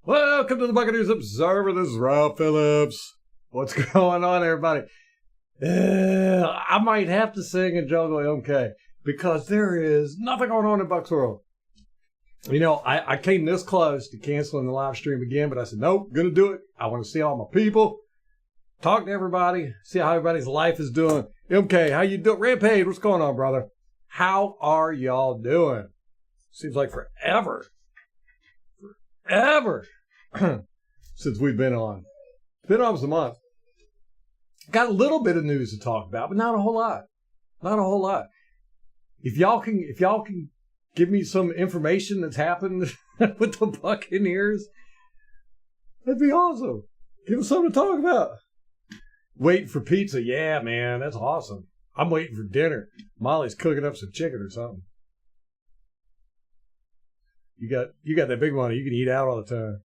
Welcome to the Buccaneers Observer. This is Rob Phillips. What's going on, everybody? I might have to sing and juggle MK because there is nothing going on in Bucs world. You know, I came this close to canceling the live stream again, but I said, nope, gonna do it. I want to see all my people, talk to everybody, see how everybody's life is doing. MK, how you doing? Rampage, what's going on, brother? How are y'all doing? Seems like forever since we've been on. It's been almost a month. Got a little bit of news to talk about, but not a whole lot. Not a whole lot. If y'all can give me some information that's happened with the Buccaneers, that'd be awesome. Give us something to talk about. Waiting for pizza. Yeah, man, that's awesome. I'm waiting for dinner. Molly's cooking up some chicken or something. You got that big money. You can eat out all the time.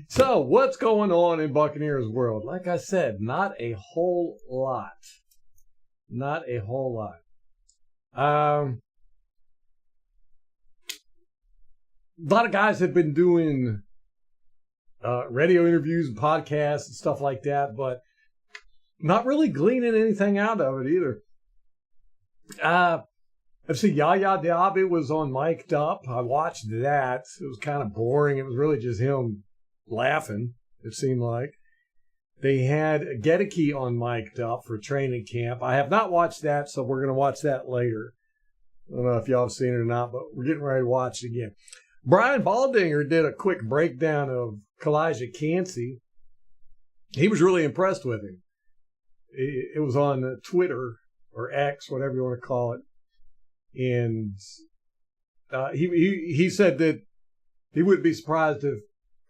So, what's going on in Buccaneers world? Like I said, not a whole lot. Not a whole lot. A lot of guys have been doing radio interviews and podcasts and stuff like that, but not really gleaning anything out of it either. I've seen Yaya Diaby was on Mic'd Up. I watched that. It was kind of boring. It was really just him laughing, it seemed like. They had Gedeke on Mic'd Up for training camp. I have not watched that, so we're going to watch that later. I don't know if y'all have seen it or not, but we're getting ready to watch it again. Brian Baldinger did a quick breakdown of Kalijah Kancey. He was really impressed with him. It was on Twitter or X, whatever you want to call it. And he said that he wouldn't be surprised if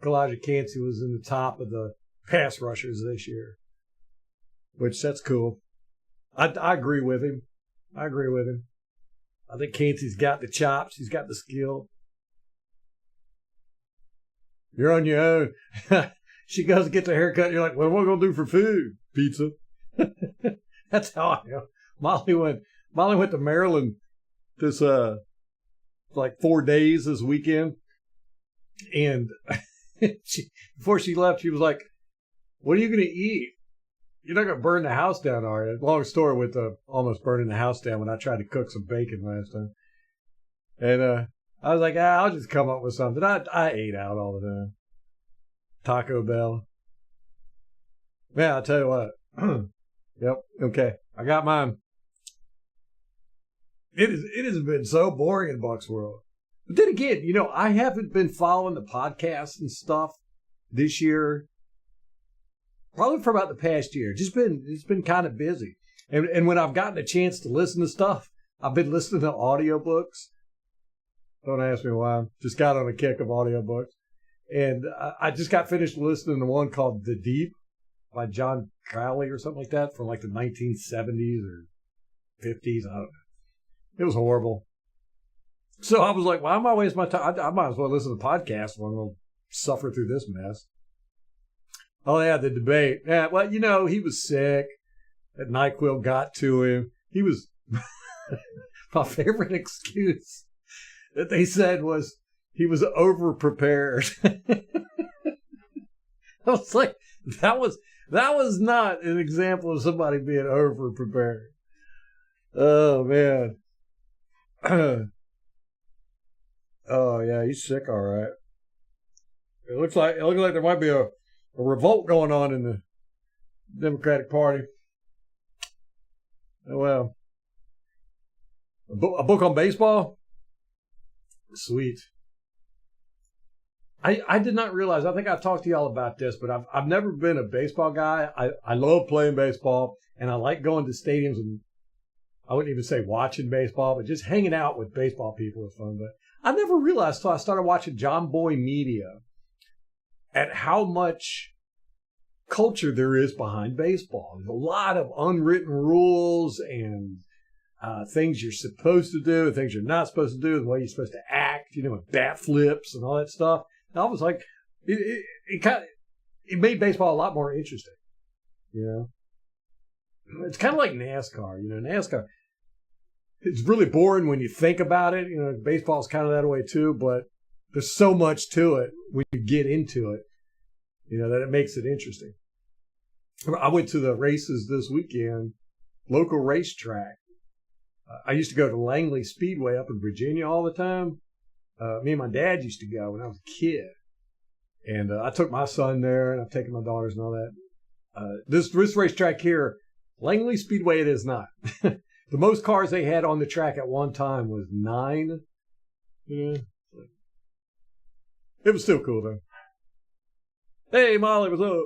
Kalijah Kancey was in the top of the pass rushers this year, which that's cool. I agree with him. I think Kancey's got the chops. He's got the skill. You're on your own. She goes to get the haircut. You're like, what am I going to do for food? Pizza. That's how I am. Molly went to Maryland this like 4 days this weekend, and before she left, she was like, "What are you going to eat? You're not going to burn the house down, are you?" Long story with almost burning the house down when I tried to cook some bacon last time. And I was like, I'll just come up with something. I ate out all the time. Taco Bell. Man, I'll tell you what. Yep. Okay. I got mine. It has been so boring in Bucs world. But then again, you know, I haven't been following the podcasts and stuff this year. Probably for about the past year. It's been kind of busy. And when I've gotten a chance to listen to stuff, I've been listening to audiobooks. Don't ask me why. Just got on a kick of audiobooks. And I just got finished listening to one called The Deep by John Crowley or something like that from like the 1970s or 50s. I don't know. It was horrible. So I was like, why am I wasting my time? I might as well listen to the podcast when we'll suffer through this mess. Oh, yeah, the debate. Yeah, well, you know, he was sick. That NyQuil got to him. He was... My favorite excuse that they said was he was over-prepared. I was like, that was not an example of somebody being over-prepared. Oh, man. Oh yeah, he's sick, all right. It looks like there might be a revolt going on in the Democratic Party. Oh well. A book on baseball? Sweet. I did not realize, I think I've talked to y'all about this, but I've never been a baseball guy. I love playing baseball, and I like going to stadiums, and I wouldn't even say watching baseball, but just hanging out with baseball people is fun. But I never realized until I started watching John Boy Media at how much culture there is behind baseball. There's a lot of unwritten rules and things you're supposed to do and things you're not supposed to do, the way you're supposed to act, you know, with bat flips and all that stuff. And I was like, it made baseball a lot more interesting, you know. It's kind of like NASCAR, you know. NASCAR, it's really boring when you think about it. You know, baseball's kind of that way too, but there's so much to it when you get into it, that it makes it interesting. I went to the races this weekend, local racetrack. I used to go to Langley Speedway up in Virginia all the time. Me and my dad used to go when I was a kid. And I took my son there, and I've taken my daughters and all that. This racetrack here, Langley Speedway, it is not. The most cars they had on the track at one time was 9. Yeah. It was still cool, though. Hey, Molly, what's up?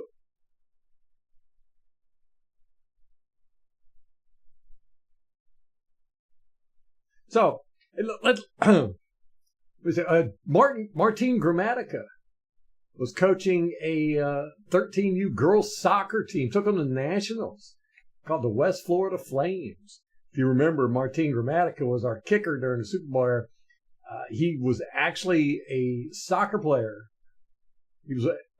So, let's Martin Gramatica was coaching a 13U girls soccer team, took them to nationals, called the West Florida Flames. If you remember, Martin Gramatica was our kicker during the Super Bowl. He was actually a soccer player.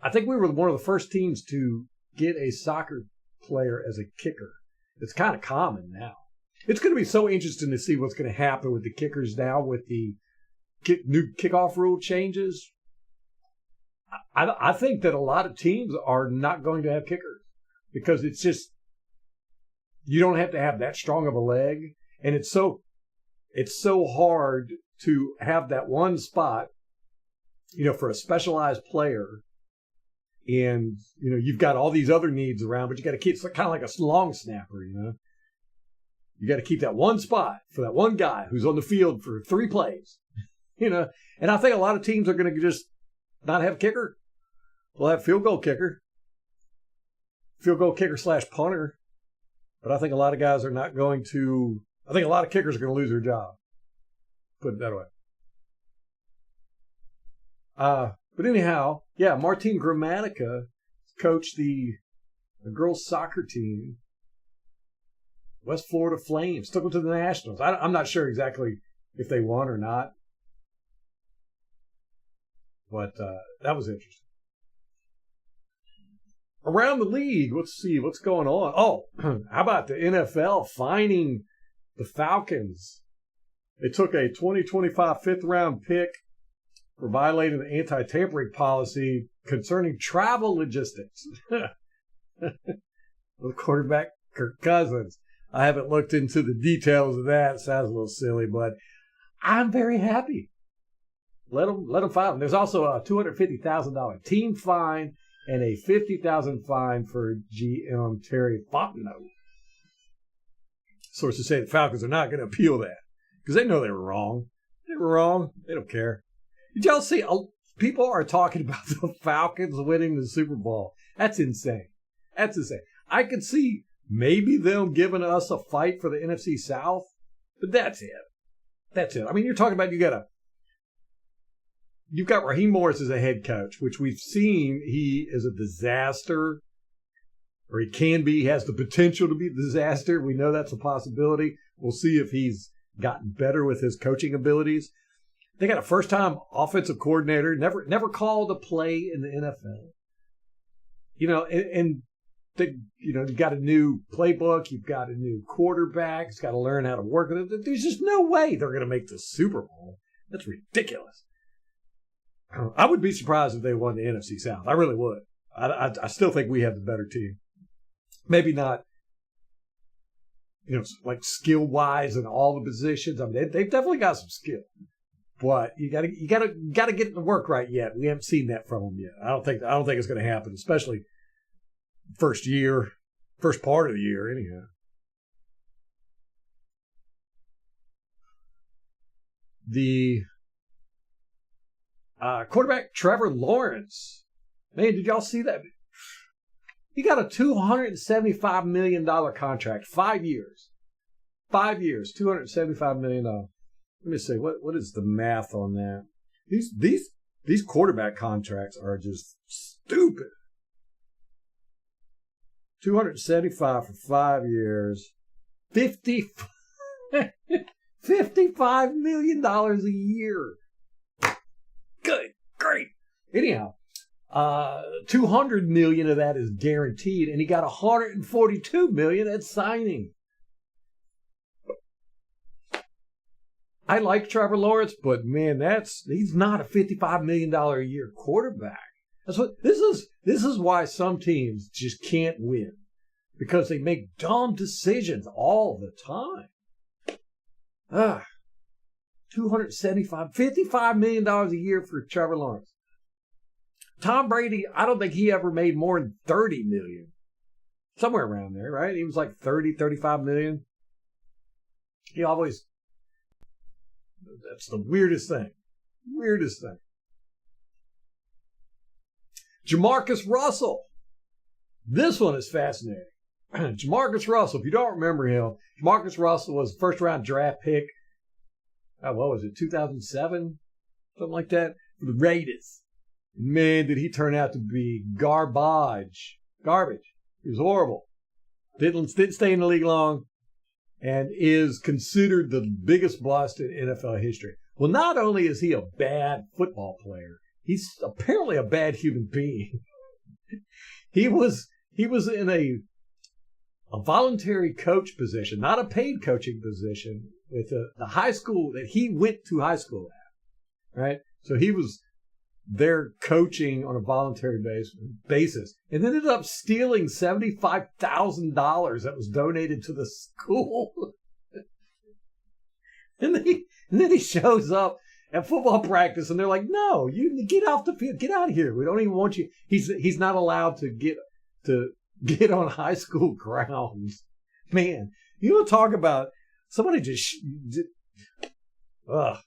I think we were one of the first teams to get a soccer player as a kicker. It's kind of common now. It's going to be so interesting to see what's going to happen with the kickers now with the new kickoff rule changes. I think that a lot of teams are not going to have kickers because it's just, you don't have to have that strong of a leg. And it's so hard to have that one spot, for a specialized player. And, you've got all these other needs around, but you got to keep, it's kind of like a long snapper, You got to keep that one spot for that one guy who's on the field for 3 plays, And I think a lot of teams are going to just not have kicker. They'll have field goal kicker / punter. But I think a lot of guys are not going to. I think a lot of kickers are going to lose their job. Put it that way. But anyhow, yeah, Martin Gramatica coached the girls soccer team, West Florida Flames, took them to the Nationals. I'm not sure exactly if they won or not, but that was interesting. Around the league, let's see what's going on. Oh, how about the NFL fining the Falcons? They took a 2025 fifth-round pick for violating the anti-tampering policy concerning travel logistics. With quarterback Kirk Cousins. I haven't looked into the details of that. It sounds a little silly, but I'm very happy. Let them file them. There's also a $250,000 team fine and a $50,000 fine for GM Terry Fontenot. Sources say the Falcons are not going to appeal that because they know they were wrong. They were wrong. They don't care. Did y'all see? People are talking about the Falcons winning the Super Bowl. That's insane. That's insane. I could see maybe them giving us a fight for the NFC South, but that's it. That's it. I mean, you're talking about you've got Raheem Morris as a head coach, which we've seen he is a disaster, or he can be. He has the potential to be a disaster. We know that's a possibility. We'll see if he's gotten better with his coaching abilities. They got a first-time offensive coordinator, never called a play in the NFL. You've got a new playbook. You've got a new quarterback. He's got to learn how to work with it. There's just no way they're going to make the Super Bowl. That's ridiculous. I would be surprised if they won the NFC South. I really would. I still think we have the better team. Maybe not, like skill-wise in all the positions. I mean, they've definitely got some skill. But you gotta get it to work right yet. We haven't seen that from them yet. I don't think it's going to happen, especially first part of the year, anyhow. The quarterback Trevor Lawrence, man, did y'all see that? He got a $275 million contract, 5 years. 5 years, $275 million. Let me see, what is the math on that? These quarterback contracts are just stupid. 275 for 5 years, $55 million a year. Good, great. Anyhow, $200 million of that is guaranteed, and he got $142 million at signing. I like Trevor Lawrence, but man, he's not a $55 million a year quarterback. This is why some teams just can't win, because they make dumb decisions all the time. $55 million a year for Trevor Lawrence. Tom Brady, I don't think he ever made more than $30 million. Somewhere around there, right? He was like 30, 35 million. He always, that's the weirdest thing. Weirdest thing. Jamarcus Russell. This one is fascinating. Jamarcus Russell, if you don't remember him, Jamarcus Russell was a first-round draft pick. What was it, 2007? Something like that? For the Raiders. Man, did he turn out to be garbage. He was horrible. Didn't stay in the league long, and is considered the biggest bust in NFL history. Well, not only is he a bad football player, he's apparently a bad human being. He was in a voluntary coach position, not a paid coaching position, with the high school that he went to high school at, right? So he was there coaching on a voluntary basis, and ended up stealing $75,000 that was donated to the school. and then he shows up at football practice, and they're like, "No, you get off the field, get out of here. We don't even want you." He's not allowed to get on high school grounds. Man, you want to talk about somebody just. Ugh.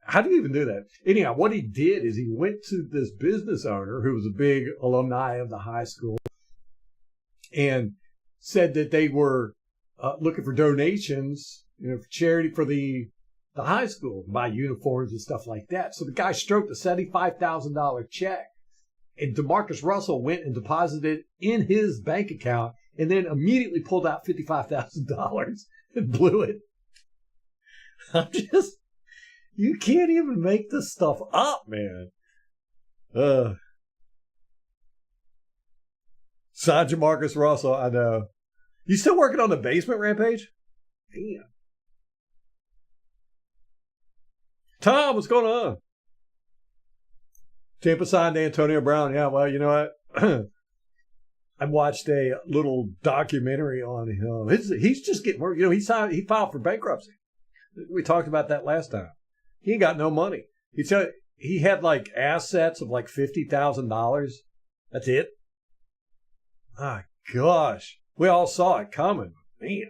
How do you even do that? Anyhow, what he did is he went to this business owner who was a big alumni of the high school and said that they were looking for donations, for charity for the high school, to buy uniforms and stuff like that. So the guy stroked a $75,000 check, and DeMarcus Russell went and deposited it in his bank account, and then immediately pulled out $55,000 and blew it. You can't even make this stuff up, man. Sign Jamarcus Russell, I know. You still working on the basement rampage? Damn. Tom, what's going on? Tampa signed Antonio Brown. Yeah, well, you know what? I watched a little documentary on him. He's just getting work. He filed for bankruptcy. We talked about that last time. He ain't got no money. He had like assets of like $50,000. That's it. My gosh. We all saw it coming. Man.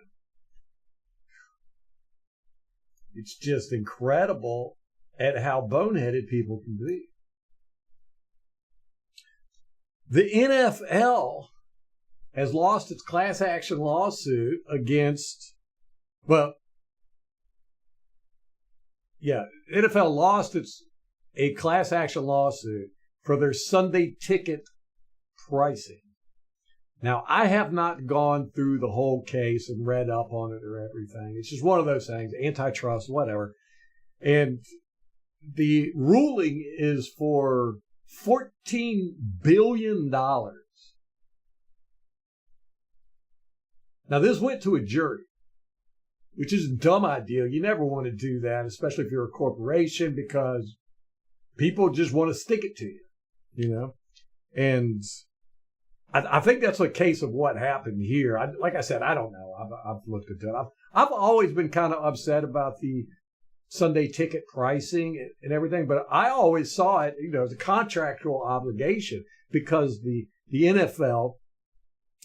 It's just incredible at how boneheaded people can be. The NFL has lost its class action lawsuit against, NFL lost a class action lawsuit for their Sunday ticket pricing. Now, I have not gone through the whole case and read up on it or everything. It's just one of those things, antitrust, whatever. And the ruling is for $14 billion. Now, this went to a jury, which is a dumb idea. You never want to do that, especially if you're a corporation, because people just want to stick it to you, And I think that's a case of what happened here. Like I said, I don't know. I've looked into it. I've always been kind of upset about the Sunday ticket pricing and everything, but I always saw it, as a contractual obligation, because the NFL,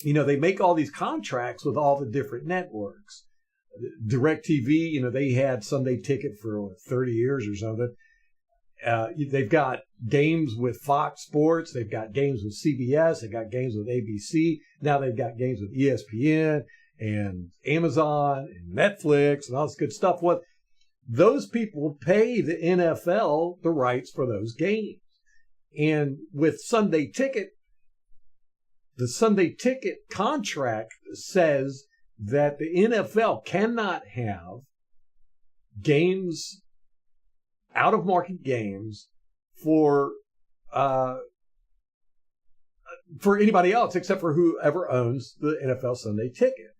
they make all these contracts with all the different networks. DirecTV, they had Sunday ticket for 30 years or something. They've got games with Fox Sports. They've got games with CBS. They've got games with ABC. Now they've got games with ESPN and Amazon and Netflix and all this good stuff. What those people pay the NFL the rights for those games. And with Sunday ticket, the Sunday ticket contract says that the NFL cannot have games, out-of-market games, for anybody else except for whoever owns the NFL Sunday ticket.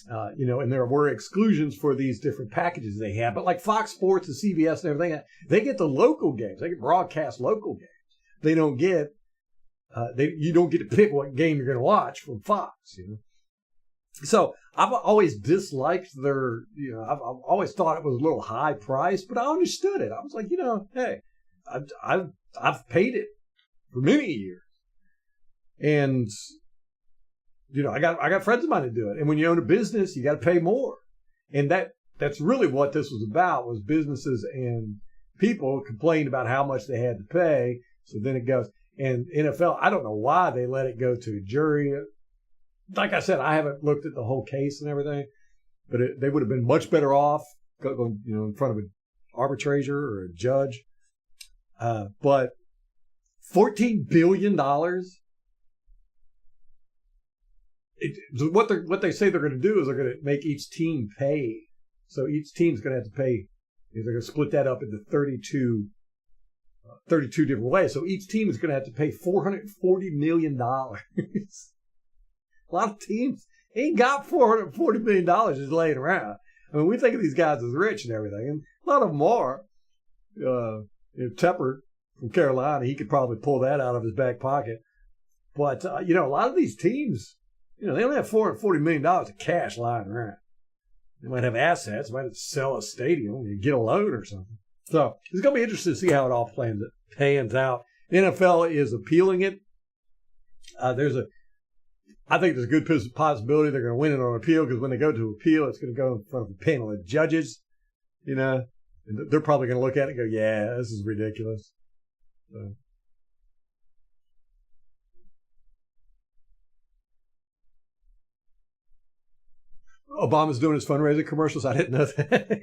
And there were exclusions for these different packages they had. But like Fox Sports and CBS and everything, they get the local games. They get broadcast local games. They don't get, you don't get to pick what game you're going to watch from Fox, So I've always disliked their, I've always thought it was a little high price, but I understood it. I was like, hey, I've paid it for many years. And I got friends of mine that do it. And when you own a business, you got to pay more. And that's really what this was about, was businesses and people complained about how much they had to pay. So then it goes. And NFL, I don't know why they let it go to a jury. Like I said, I haven't looked at the whole case and everything, but they would have been much better off going, in front of an arbitrator or a judge. But $14 billion. What they say they're going to do is they're going to make each team pay. So each team's going to have to pay. They're going to split that up into 32 different ways. So each team is going to have to pay $440 million. A lot of teams ain't got $440 million just laying around. I mean, we think of these guys as rich and everything, and a lot of them are. Tepper from Carolina, he could probably pull that out of his back pocket. But, a lot of these teams, they don't have $440 million of cash lying around. They might have assets, might have to sell a stadium and get a loan or something. So it's going to be interesting to see how it all pans out. The NFL is appealing it. I think there's a good possibility they're going to win it on appeal, because when they go to appeal, it's going to go in front of a panel of judges, and they're probably going to look at it and go, yeah, this is ridiculous. So. Obama's doing his fundraising commercials. I didn't know that.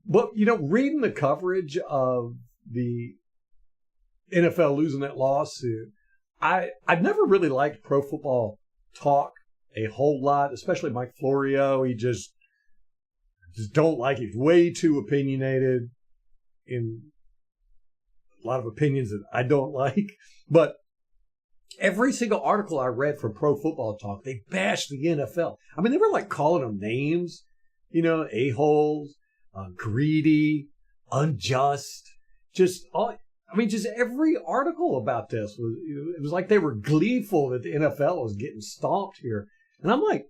But, reading the coverage of the NFL losing that lawsuit, I've never really liked Pro Football Talk a whole lot, especially Mike Florio. He just don't like it. He's way too opinionated in a lot of opinions that I don't like. But every single article I read from Pro Football Talk, they bashed the NFL. I mean, they were like calling them names, a-holes, greedy, unjust, just every article about this it was like they were gleeful that the NFL was getting stomped here. And I'm like,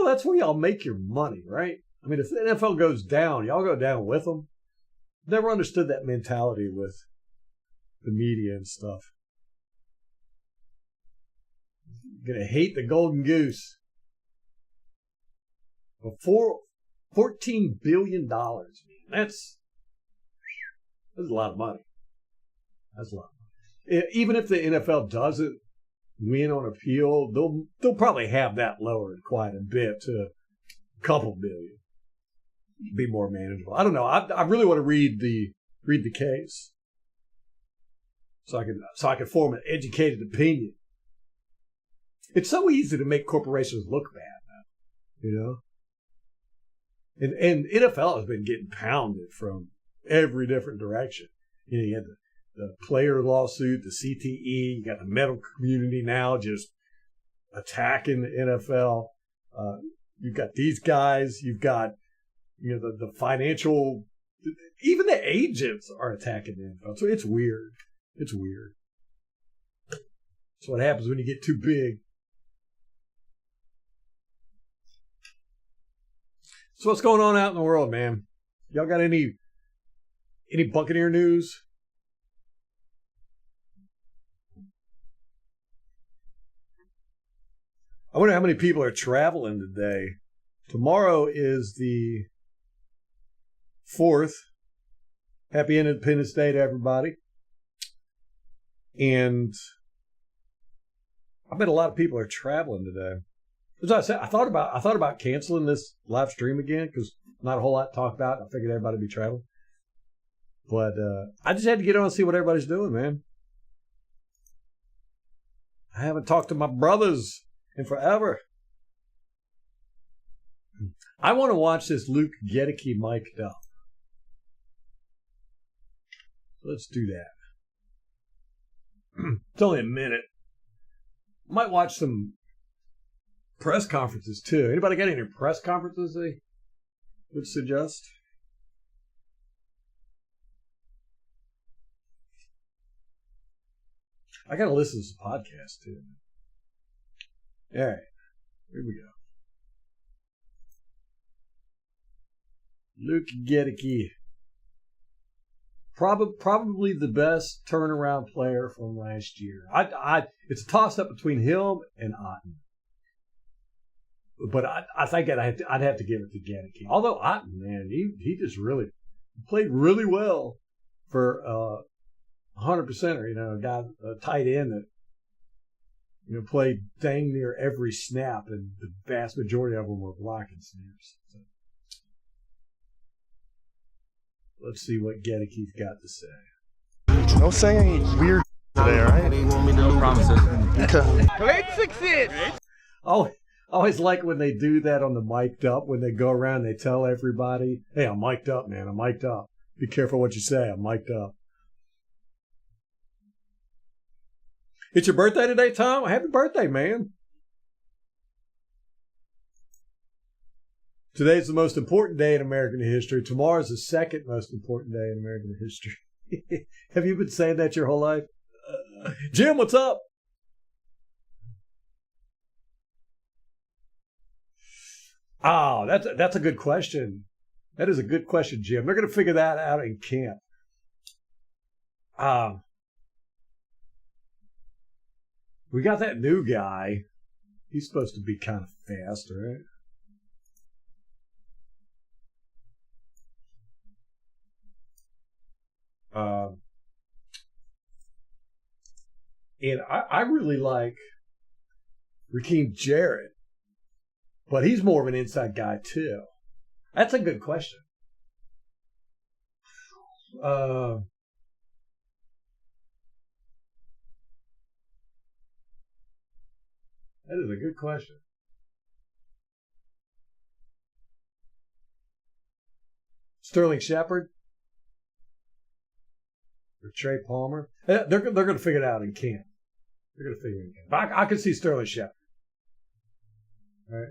that's where y'all make your money, right? I mean, if the NFL goes down, y'all go down with them. Never understood that mentality with the media and stuff. You're gonna hate the golden goose. Well, $14 billion. That's a lot of money. That's a lot of money. Even if the NFL doesn't win on appeal, they'll probably have that lowered quite a bit to a couple billion. Be more manageable. I don't know. I really want to read the case so I can form an educated opinion. It's so easy to make corporations look bad now, And NFL has been getting pounded from every different direction. You had the player lawsuit, the CTE, you got the medical community now just attacking the NFL. You've got these guys, you've got the financial, even the agents are attacking the NFL. So it's weird. It's weird. That's what happens when you get too big. So what's going on out in the world, man? Y'all got any Buccaneer news? I wonder how many people are traveling today. Tomorrow is the 4th. Happy Independence Day to everybody. And I bet a lot of people are traveling today. As I said, I thought about canceling this live stream again because not a whole lot to talk about. I figured everybody would be traveling. But I just had to get on and see what everybody's doing, man. I haven't talked to my brothers in forever. I want to watch this Luke Gedeke mic'd up. Let's do that. It's only a minute. Might watch some press conferences too. Anybody got any press conferences they would suggest? I gotta listen to some podcasts too. All right, here we go. Luke Gedicke. Probably the best turnaround player from last year. It's a toss-up between him and Otten. But I think I'd have to give it to Gedicke. Although Otten, man, he just really played really well for 100%er, a guy, a tight end that played dang near every snap, and the vast majority of them were blocking snaps. So, let's see what Gedicke's got to say. Don't say any weird today, all right? No promises. Great success! Oh, I always like when they do that on the mic'd up, when they go around and they tell everybody, hey, I'm mic'd up, man. I'm mic'd up. Be careful what you say. I'm mic'd up. It's your birthday today, Tom? Happy birthday, man. Today's the most important day in American history. Tomorrow's the second most important day in American history. Have you been saying that your whole life? Jim, what's up? Oh, that's a good question. That is a good question, Jim. They're going to figure that out in camp. We got that new guy. He's supposed to be kind of fast, right? And I really like Raheem Jarrett, but he's more of an inside guy too. That's a good question. That is a good question. Sterling Shepard or Trey Palmer. They're going to figure it out in camp. They're going to figure it out. I could see Sterling Shepard. All right.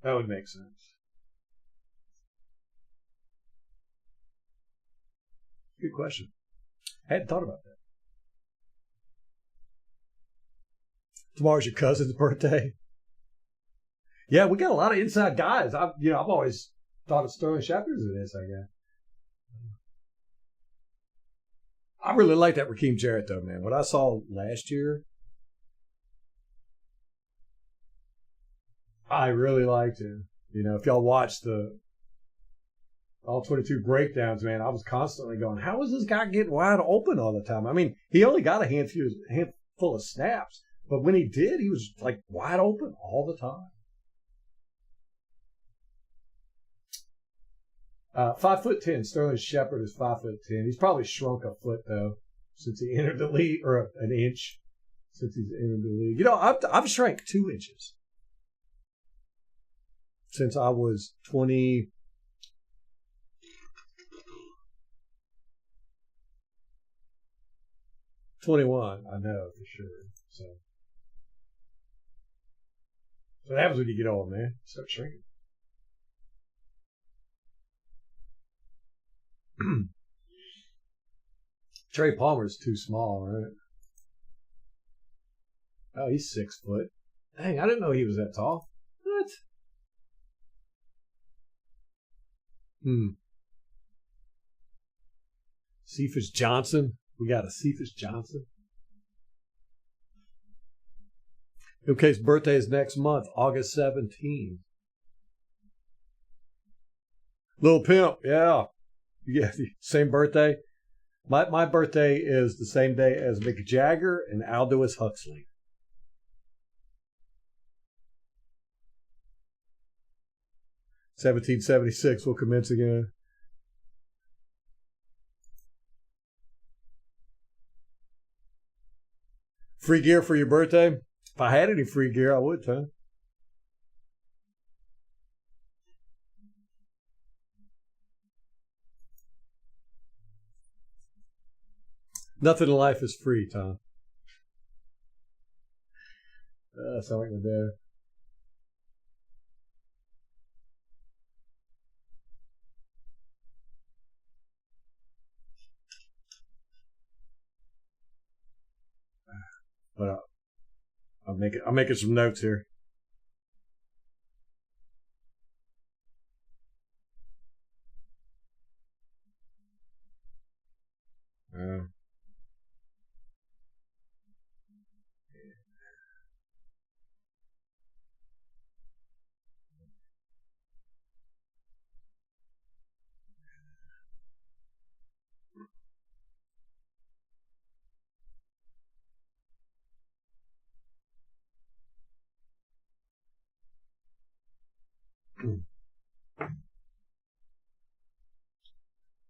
That would make sense. Good question. I hadn't thought about that. Tomorrow's your cousin's birthday. Yeah, we got a lot of inside guys. I've always thought of Sterling Shepard as an inside guy. I really like that Raheem Jarrett though, man. What I saw last year, I really liked him. If y'all watched the all 22 breakdowns, man, I was constantly going, how is this guy getting wide open all the time? I mean, he only got a handful of snaps, but when he did, he was like wide open all the time. 5'10". Sterling Shepard is 5'10". He's probably shrunk a foot though since he entered the league, or an inch since he's entered the league. I've shrank 2 inches since I was 21. I know for sure. So what happens when you get old, man? Start shrinking. Trey Palmer's too small, right? Oh, he's 6 foot. Dang, I didn't know he was that tall. What? Cephas Johnson. We got a Cephas Johnson. MK's birthday is next month, August 17th. Lil Pimp, yeah. Yeah, same birthday. My birthday is the same day as Mick Jagger and Aldous Huxley. (1776) will commence again. Free gear for your birthday? If I had any free gear, I would, Tom. Nothing in life is free, Tom. Sound like my dad. But I'm making some notes here.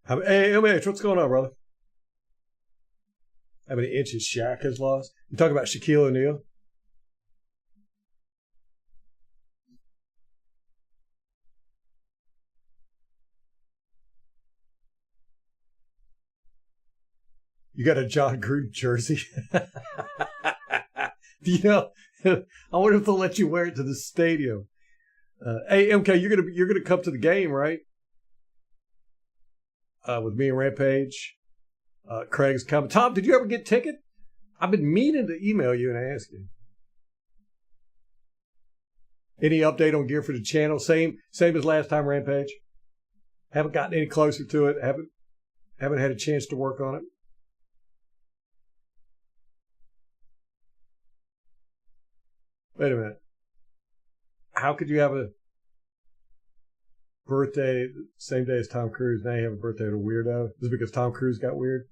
Hey, MH, what's going on, brother? How many inches Shaq has lost? You talk about Shaquille O'Neal? You got a John Gruden jersey? You know, I wonder if they'll let you wear it to the stadium. Hey, MK, you're gonna come to the game, right? With me and Rampage. Craig's coming. Tom, did you ever get a ticket? I've been meaning to email you and ask you. Any update on gear for the channel? Same as last time, Rampage. Haven't gotten any closer to it. Haven't had a chance to work on it. Wait a minute. How could you have a birthday same day as Tom Cruise? Now you have a birthday of a weirdo? Is it because Tom Cruise got weird?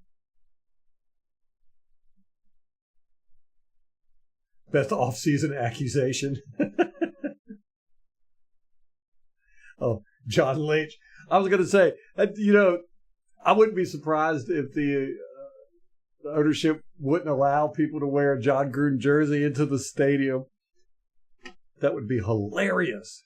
Best off-season accusation. Oh, John Lynch. I was going to say, I wouldn't be surprised if the ownership wouldn't allow people to wear a John Gruden jersey into the stadium. That would be hilarious.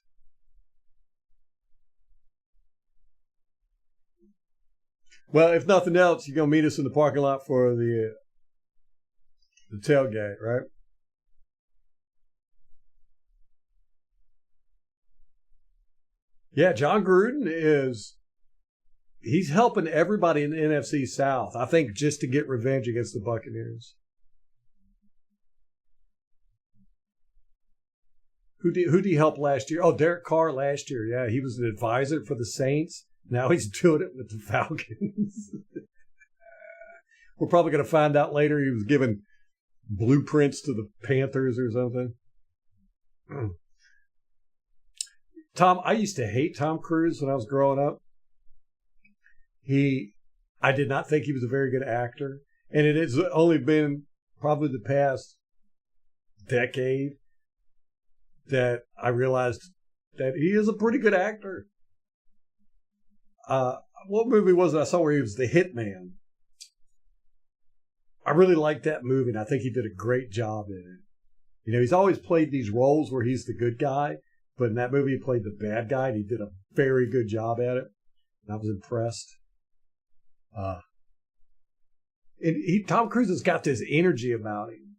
Well, if nothing else, you're going to meet us in the parking lot for the tailgate, right? Yeah, John Gruden he's helping everybody in the NFC South, I think, just to get revenge against the Buccaneers. Who did he help last year? Oh, Derek Carr last year. Yeah, he was an advisor for the Saints. Now he's doing it with the Falcons. We're probably going to find out later he was giving blueprints to the Panthers or something. Tom, I used to hate Tom Cruise when I was growing up. I did not think he was a very good actor. And it has only been probably the past decade that I realized that he is a pretty good actor. What movie was it I saw where he was the hitman? I really liked that movie, and I think he did a great job in it. He's always played these roles where he's the good guy, but in that movie he played the bad guy, and he did a very good job at it. And I was impressed. Tom Cruise has got this energy about him.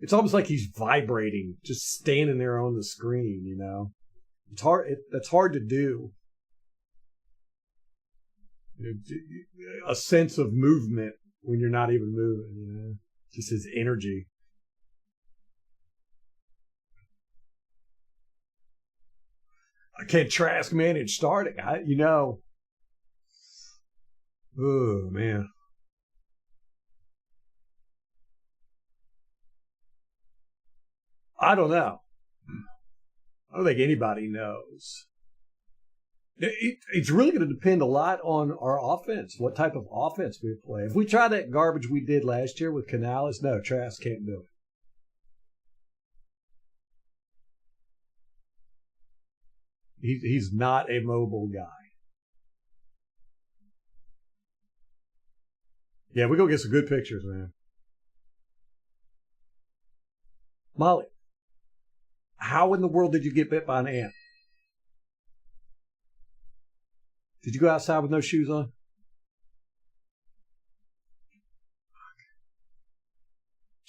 It's almost like he's vibrating, just standing there on the screen, It's hard. That's hard to do. A sense of movement when you're not even moving, Just his energy. I can't Trask manage starting. Oh, man. I don't know. I don't think anybody knows. It's really going to depend a lot on our offense, what type of offense we play. If we try that garbage we did last year with Canales, no, Trask can't do it. He's not a mobile guy. Yeah, we're going to get some good pictures, man. Molly, how in the world did you get bit by an ant? Did you go outside with no shoes on?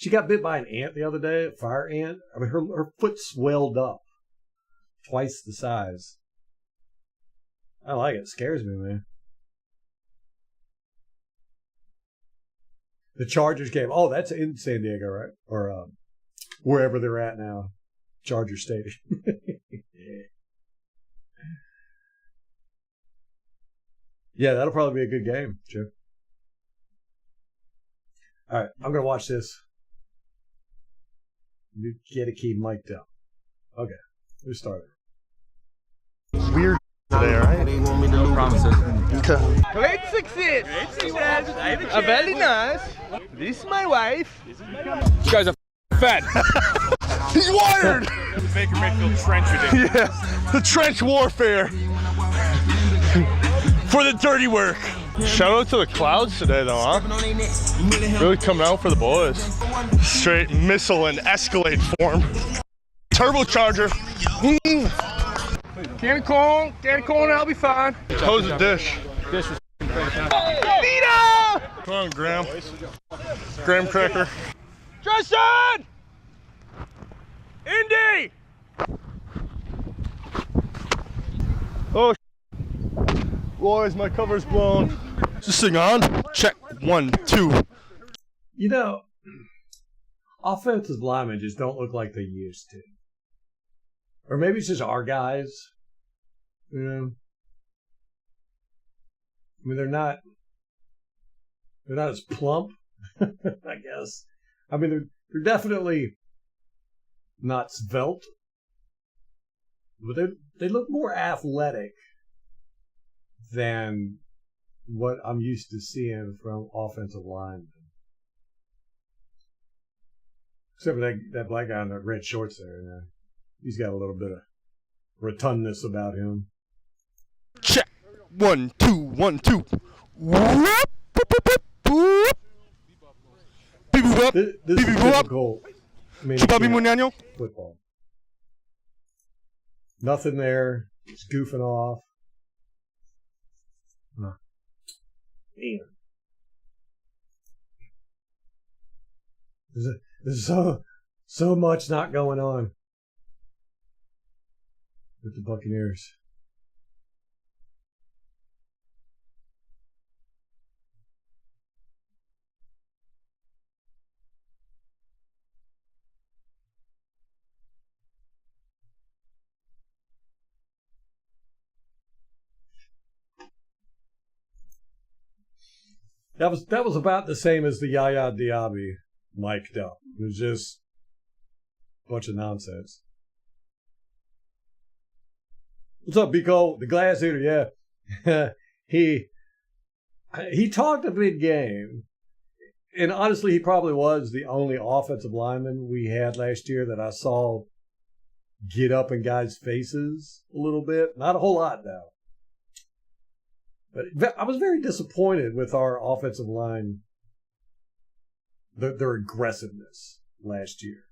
She got bit by an ant the other day, a fire ant. I mean, her foot swelled up twice the size. I like it. It scares me, man. The Chargers game. Oh, that's in San Diego, right? Or wherever they're at now. Charger Stadium. Yeah, that'll probably be a good game, Chip. All right, I'm going to watch this. You get a key mic'd up. Okay, we started. Weird today, right? No promises. Okay. Great success. Very nice. This is my wife. You guys are fat. He's wired! The Baker Mayfield trench edition. Yeah, the trench warfare. For the dirty work. Shout out to the Clouds today, though, huh? Really coming out for the boys. Straight missile and Escalade form. Turbocharger. Can of corn, I'll be fine. Hose the dish. This was Vito! Come on, Graham. Graham cracker. Justin! Indy! Oh, boys, my cover's blown. Is this thing on? Check. 1, 2. You know, offensive linemen just don't look like they used to. Or maybe it's just our guys. You know? I mean, they're not as plump, I guess. I mean, they're definitely not svelte, but they look more athletic than what I'm used to seeing from offensive linemen. Except for that black guy in the red shorts there. You know? He's got a little bit of rotundness about him. Check. 1, 2, 1, 2. This is typical football. Nothing there. Just goofing off. Man. There's so much not going on with the Buccaneers. That was about the same as the Yaya Diaby mic'd up. It was just a bunch of nonsense. What's up, Biko? The glass eater, yeah. He talked a big game. And honestly, he probably was the only offensive lineman we had last year that I saw get up in guys' faces a little bit. Not a whole lot, though. But I was very disappointed with our offensive line, their aggressiveness last year.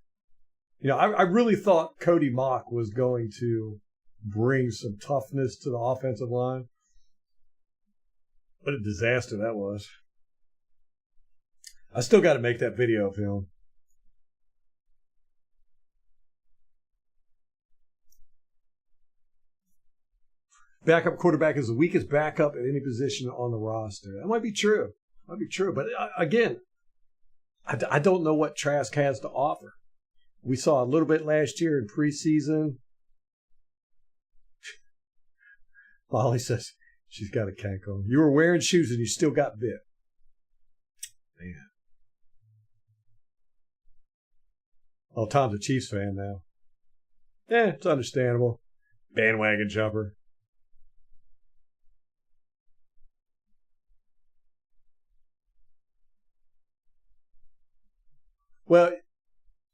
You know, I really thought Cody Mock was going to bring some toughness to the offensive line. What a disaster that was. I still got to make that video of him. Backup quarterback is the weakest backup at any position on the roster. That might be true. But again, I don't know what Trask has to offer. We saw a little bit last year in preseason. Molly says she's got a cank on. You were wearing shoes and you still got bit. Man. Oh, Tom's a Chiefs fan now. It's understandable. Bandwagon jumper. Well,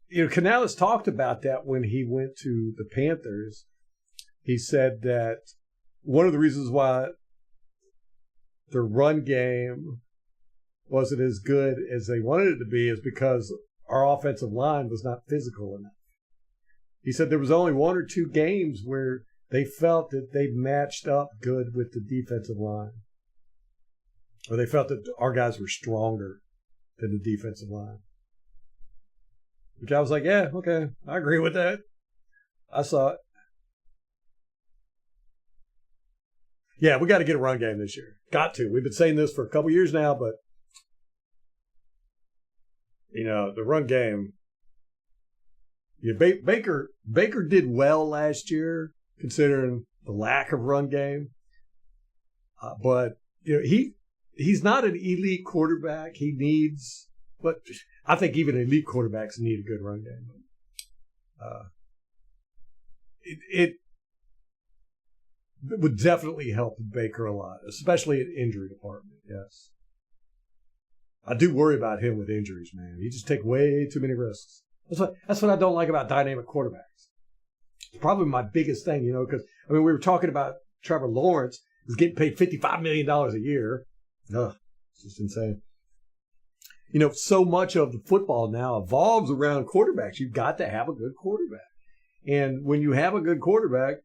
you know, Canales talked about that when he went to the Panthers. He said that one of the reasons why their run game wasn't as good as they wanted it to be is because our offensive line was not physical enough. He said there was only 1 or 2 games where they felt that they matched up good with the defensive line. Or they felt that our guys were stronger than the defensive line. Which I was like, yeah, okay, I agree with that. I saw it. Yeah, we got to get a run game this year. Got to. We've been saying this for a couple years now, but the run game. Yeah, Baker did well last year considering the lack of run game, but he's not an elite quarterback. He needs, but I think even elite quarterbacks need a good run game. It would definitely help Baker a lot, especially in injury department. Yes, I do worry about him with injuries, man. He just takes way too many risks. That's what I don't like about dynamic quarterbacks. It's probably my biggest thing, because we were talking about Trevor Lawrence is getting paid $55 million a year. Ugh, it's just insane. So much of the football now evolves around quarterbacks. You've got to have a good quarterback. And when you have a good quarterback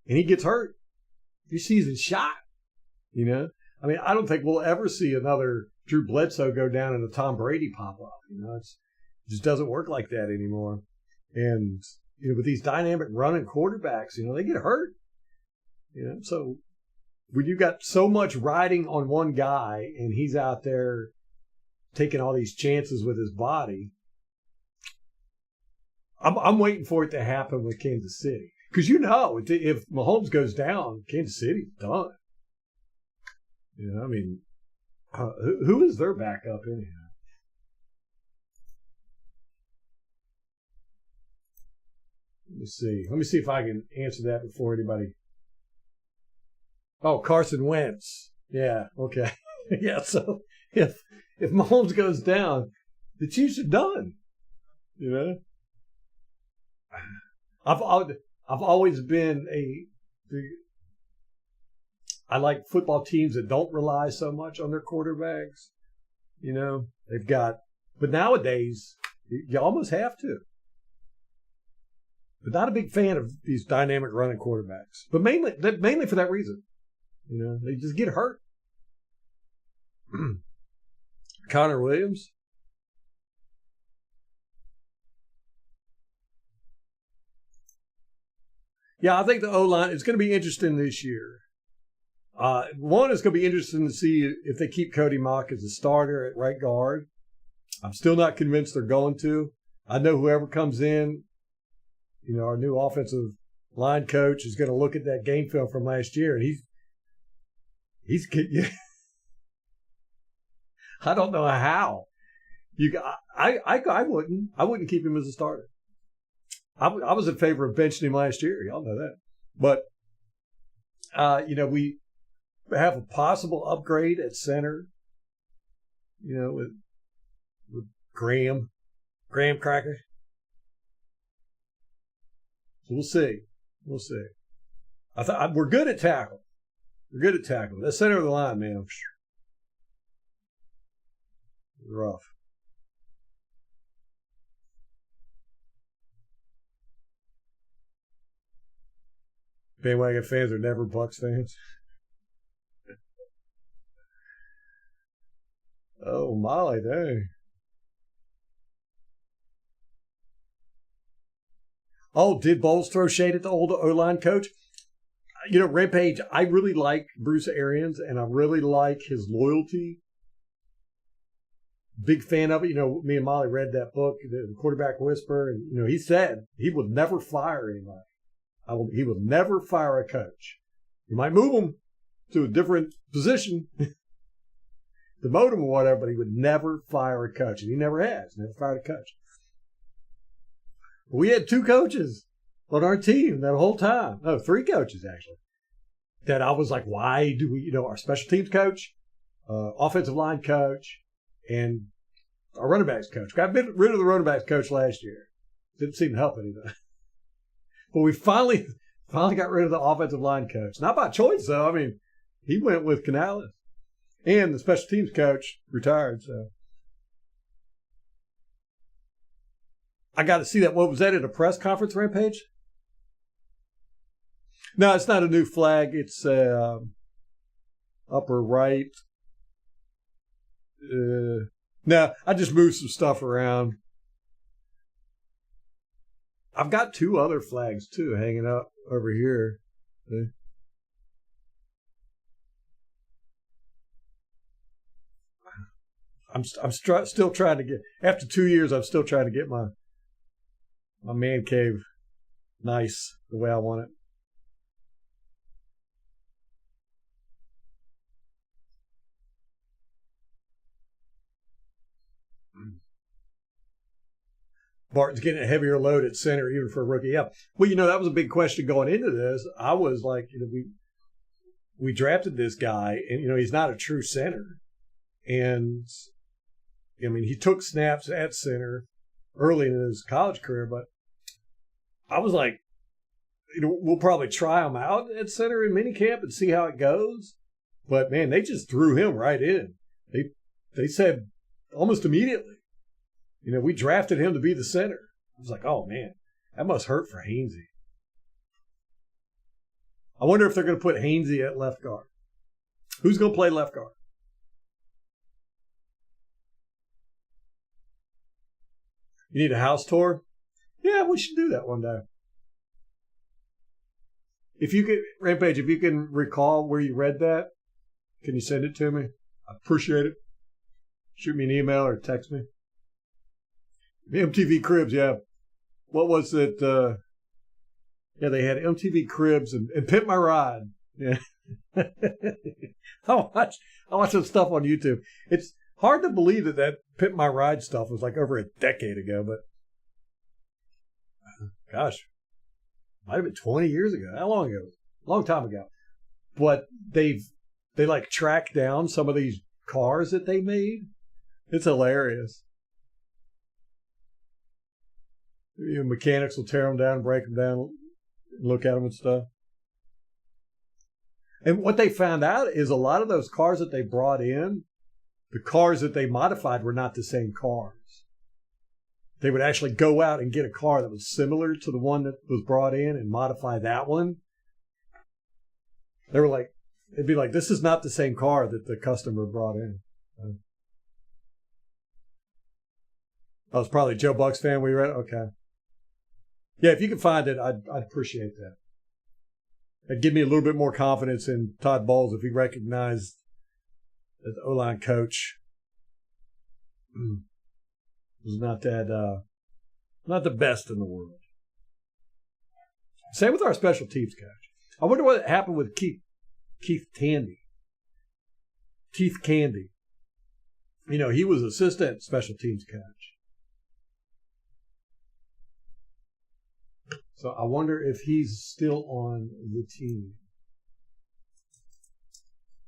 and he gets hurt, your season's shot. I don't think we'll ever see another Drew Bledsoe go down and a Tom Brady pop up. It just doesn't work like that anymore. And, with these dynamic running quarterbacks, they get hurt. So when you got so much riding on one guy and he's out there taking all these chances with his body, I'm waiting for it to happen with Kansas City. Because if Mahomes goes down, Kansas City's done. Who is their backup anyhow? Let me see if I can answer that before anybody. Oh, Carson Wentz. Yeah, okay. Yeah, so if Mahomes goes down, the Chiefs are done. I've always been I like football teams that don't rely so much on their quarterbacks. They've got, but nowadays you almost have to. But not a big fan of these dynamic running quarterbacks. But mainly for that reason. They just get hurt. Connor Williams. Yeah, I think the O-line is going to be interesting this year. One, it's going to be interesting to see if they keep Cody Mock as a starter at right guard. I'm still not convinced they're going to. I know whoever comes in, our new offensive line coach is going to look at that game film from last year, and he's I don't know how. I wouldn't keep him as a starter. I was in favor of benching him last year. Y'all know that. But, we have a possible upgrade at center, with Graham Cracker. So we'll see. I thought we're good at tackle. The center of the line, man. Rough. Bandwagon fans are never Bucs fans. Oh, Molly, dang. Oh, did Bowles throw shade at the old O-line coach? Rampage, I really like Bruce Arians, and I really like his loyalty. Big fan of it. Me and Molly read that book, The Quarterback Whisperer, and, he said he would never fire anybody. He will never fire a coach. You might move him to a different position, demote him or whatever, but he would never fire a coach. And he never has. Never fired a coach. We had 2 coaches on our team that whole time. No, 3 coaches, actually. That I was like, why do we, our special teams coach, offensive line coach, and our running backs coach. Got rid of the running backs coach last year. Didn't seem to help anything. But we finally got rid of the offensive line coach. Not by choice, though. He went with Canales. And the special teams coach retired, so. I got to see that. What was that at a press conference, Rampage? No, it's not a new flag. It's upper right. No, I just moved some stuff around. I've got 2 other flags too hanging up over here. I'm still trying to get, after 2 years, I'm still trying to get my man cave nice the way I want it. Barton's getting a heavier load at center, even for a rookie. Yeah. Well, that was a big question going into this. I was like, we drafted this guy, and, he's not a true center. And, he took snaps at center early in his college career, but I was like, we'll probably try him out at center in minicamp and see how it goes. But, man, they just threw him right in. They said almost immediately, we drafted him to be the center. I was like, oh, man, that must hurt for Hainsey. I wonder if they're going to put Hainsey at left guard. Who's going to play left guard? You need a house tour? Yeah, we should do that one day. If you could, Rampage, if you can recall where you read that, can you send it to me? I appreciate it. Shoot me an email or text me. MTV Cribs, yeah. What was it? Yeah, they had MTV Cribs and Pimp My Ride. Yeah. I watch some stuff on YouTube. It's hard to believe that Pimp My Ride stuff was like over a decade ago, but gosh, might have been 20 years ago. How long ago? A long time ago. But they like track down some of these cars that they made. It's hilarious. Mechanics will tear them down, break them down, look at them and stuff. And what they found out is a lot of those cars that they brought in, the cars that they modified were not the same cars. They would actually go out and get a car that was similar to the one that was brought in and modify that one. They were like, it'd be like, this is not the same car that the customer brought in. I was probably a Joe Bucks fan when you read it. Okay. Yeah, if you can find it, I'd appreciate that. It'd give me a little bit more confidence in Todd Bowles if he recognized that the O-line coach was not the best in the world. Same with our special teams coach. I wonder what happened with Keith Candy. Keith Candy. He was assistant special teams coach. So I wonder if he's still on the team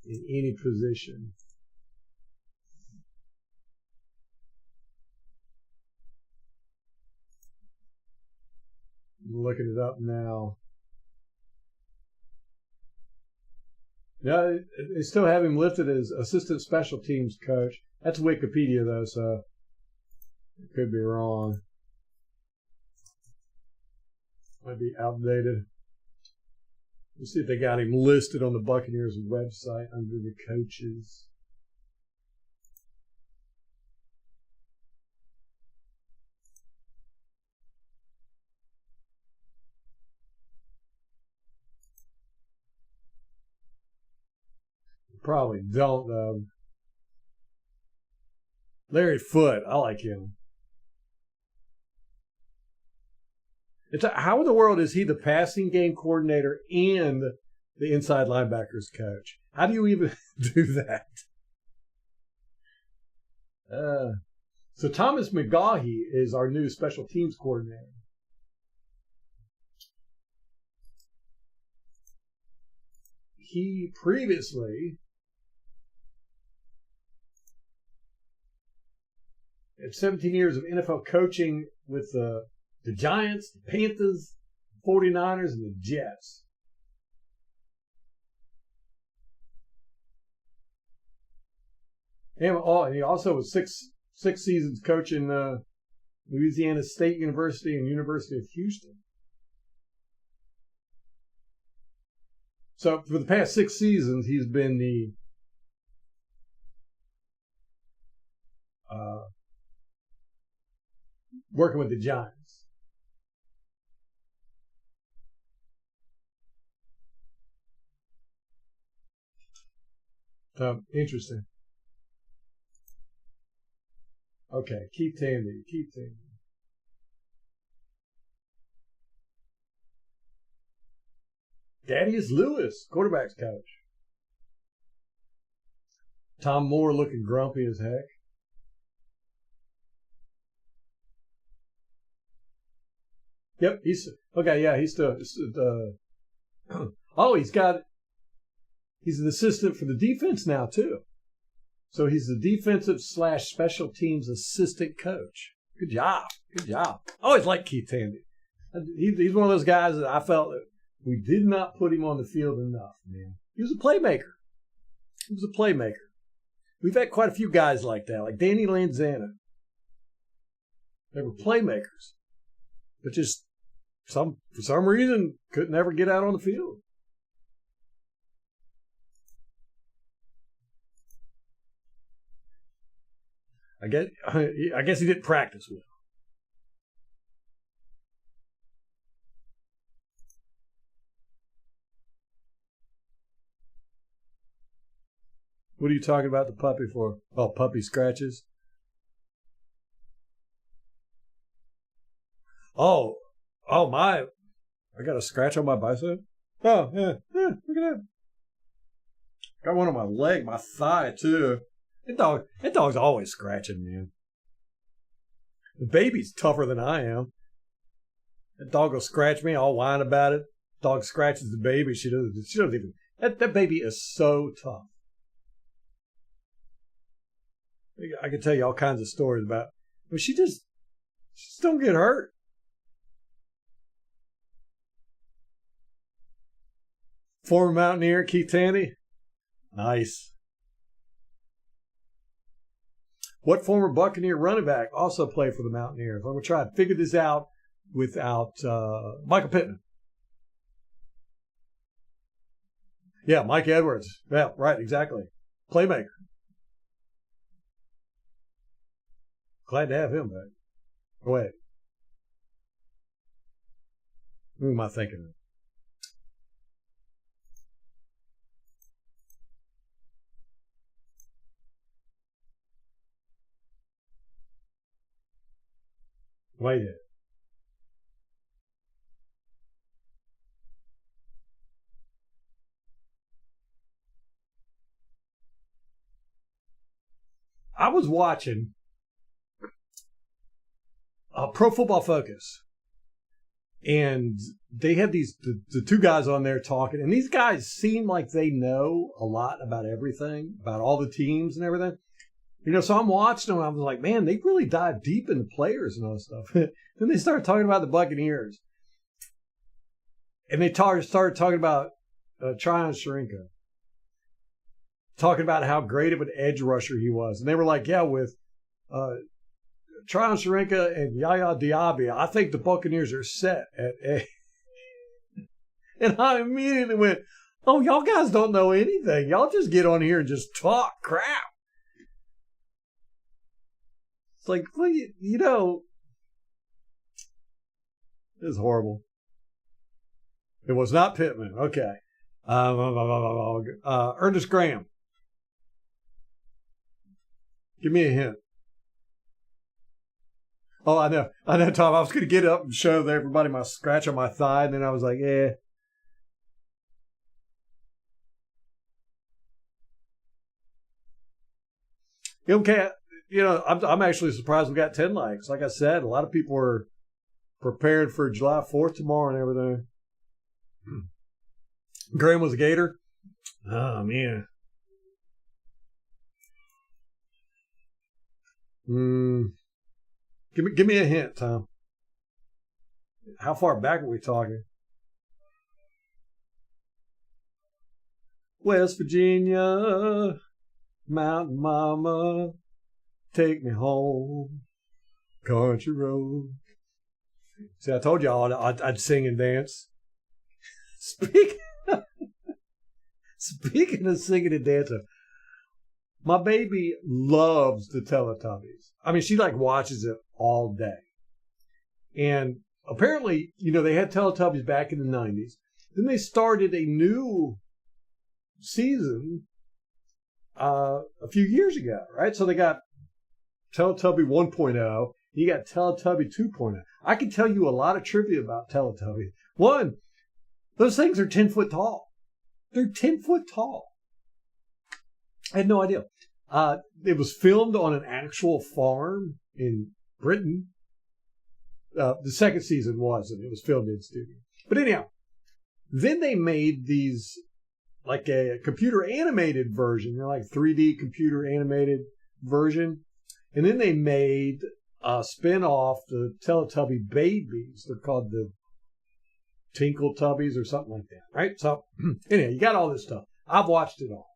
in any position. I'm looking it up now. Yeah, they still have him listed as assistant special teams coach. That's Wikipedia, though, so it could be wrong. Might be outdated. Let's see if they got him listed on the Buccaneers website under the coaches. Probably don't, though. Larry Foote, I like him. How in the world is he the passing game coordinator and the inside linebackers coach? How do you even do that? So Thomas McGaughey is our new special teams coordinator. He previously had 17 years of NFL coaching with the Giants, the Panthers, the 49ers, and the Jets. And he also was six seasons coaching Louisiana State University and University of Houston. So for the past 6 seasons, he's been the working with the Giants. Interesting. Okay, Keith Tandy. Thaddeus Lewis, quarterback's coach. Tom Moore looking grumpy as heck. Yep, he's still. He's an assistant for the defense now too. So he's the defensive / special teams assistant coach. Good job. I always liked Keith Tandy. He's one of those guys that I felt that we did not put him on the field enough, man. He was a playmaker. We've had quite a few guys like that, like Danny Lanzana. They were playmakers, but just for some reason couldn't ever get out on the field. I guess he didn't practice well. What are you talking about the puppy for? Oh, puppy scratches? Oh, my. I got a scratch on my bicep? Oh, yeah, look at that. Got one on my leg, my thigh, too. That dog's always scratching, man. The baby's tougher than I am. That dog will scratch me, I'll whine about it. Dog scratches the baby, she doesn't even. That baby is so tough. I can tell you all kinds of stories about, but she just don't get hurt. Former Mountaineer Keith Tandy, nice. What former Buccaneer running back also played for the Mountaineers? I'm gonna try to figure this out without Michael Pittman. Yeah, Mike Edwards. Yeah, right, exactly. Playmaker. Glad to have him back. Go ahead. Who am I thinking of? Wait it. I was watching Pro Football Focus, and they had the two guys on there talking, and these guys seem like they know a lot about everything, about all the teams and everything. You know, so I'm watching them, and I was like, man, they really dive deep into players and all this stuff. Then they started talking about the Buccaneers, and they started talking about Tryon Sharinka, talking about how great of an edge rusher he was, and they were like, yeah, with Tryon Sharinka and Yaya Diaby, I think the Buccaneers are set at A. And I immediately went, oh, y'all guys don't know anything. Y'all just get on here and just talk crap. It's like, well, you know, this is horrible. It was not Pittman. Okay. Ernest Graham. Give me a hint. Oh, I know, Tom. I was going to get up and show everybody my scratch on my thigh, and then I was like, eh. Okay, you know, I'm actually surprised we got 10 likes. Like I said, a lot of people are preparing for July 4th tomorrow and everything. Graham was a Gator. Oh, man. Give me a hint, Tom. How far back are we talking? West Virginia, Mountain Mama, take me home, country road. See, I told y'all I'd sing and dance. Speaking of singing and dancing, my baby loves the Teletubbies. I mean, she like watches it all day. And apparently, you know, they had Teletubbies back in the 90s. Then they started a new season. a few years ago, right? So they got Teletubby 1.0. You got Teletubby 2.0. I can tell you a lot of trivia about Teletubby. One, those things are 10 foot tall. They're 10 foot tall. I had no idea. It was filmed on an actual farm in Britain. The second season wasn't. It was filmed in studio. But anyhow, then they made these, like a computer animated version, like 3D computer animated version. And then they made a spin-off, the Teletubby Babies. They're called the Tinkle Tubbies or something like that, right? So, anyhow, you got all this stuff. I've watched it all.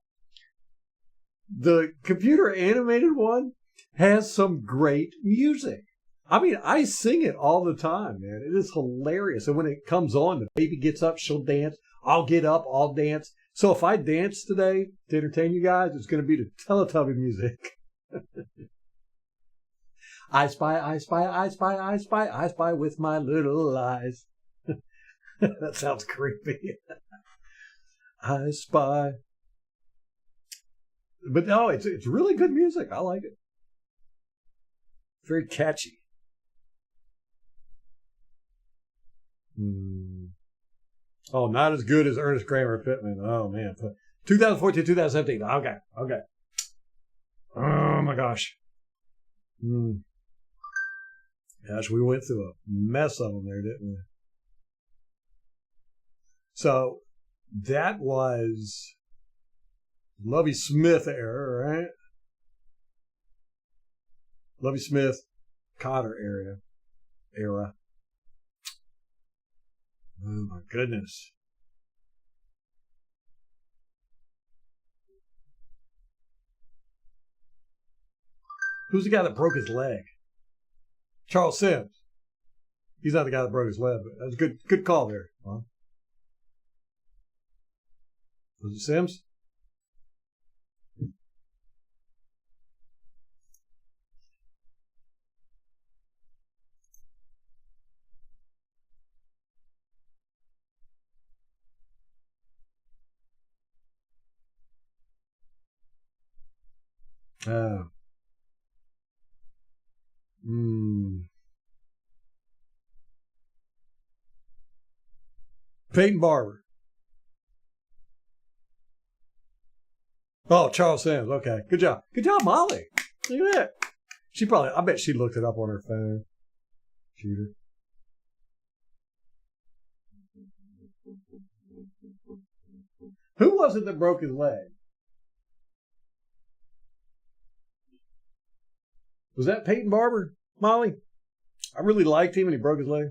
The computer animated one has some great music. I mean, I sing it all the time, man. It is hilarious. And when it comes on, the baby gets up, she'll dance. I'll get up, I'll dance. So if I dance today to entertain you guys, it's going to be the Teletubby music. I spy, I spy, I spy, I spy, I spy with my little eyes. That sounds creepy. I spy. But no, it's really good music. I like it. Very catchy. Oh, not as good as Ernest Kramer Pittman. Oh, man. 2014, 2017. Okay. Oh, my gosh. Gosh, we went through a mess of them there, didn't we? So, that was Lovey Smith era, right? Lovey Smith, Cotter era. Oh my goodness. Who's the guy that broke his leg? Charles Sims. He's not the guy that broke his leg, but that's a good call there. Huh? Was it Sims? Peyton Barber. Oh, Charles Sims. Okay. Good job. Good job, Molly. Look at that. I bet she looked it up on her phone. Cheater. Who was it that broke his leg? Was that Peyton Barber, Molly? I really liked him and he broke his leg.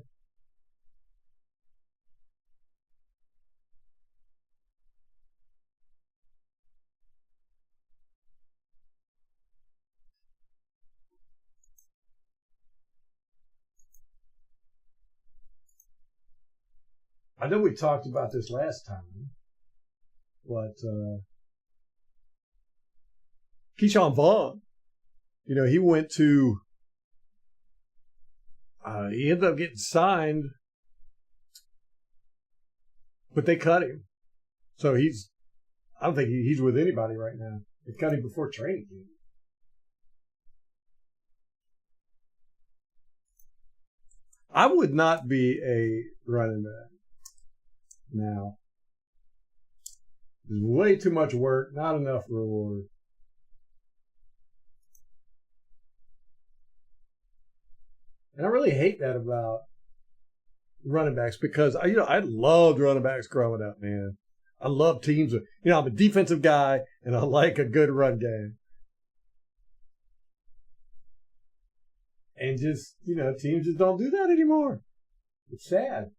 I know we talked about this last time, but Keyshawn Vaughn, he went to, he ended up getting signed, but they cut him. So I don't think he's with anybody right now. They cut him before training camp. I would not be a running back now. There's way too much work, not enough reward. And I really hate that about running backs because I loved running backs growing up, man. I love teams. I'm a defensive guy and I like a good run game. And just, teams just don't do that anymore. It's sad.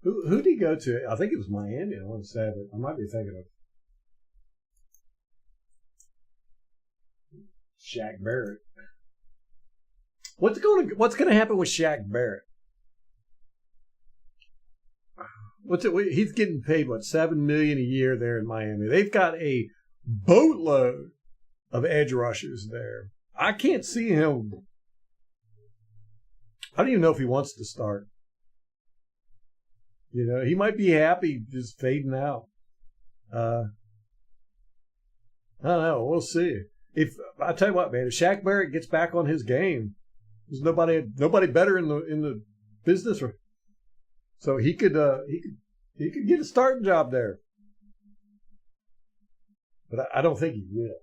Who did he go to? I think it was Miami. I want to say, but I might be thinking of Shaq Barrett. What's going to happen with Shaq Barrett? What's it? He's getting paid what, $7 million a year there in Miami. They've got a boatload of edge rushers there. I can't see him. I don't even know if he wants to start. You know, he might be happy just fading out. I don't know. We'll see. If I tell you what, man, if Shaq Barrett gets back on his game, there's nobody better in the business. So he could get a starting job there. But I don't think he will.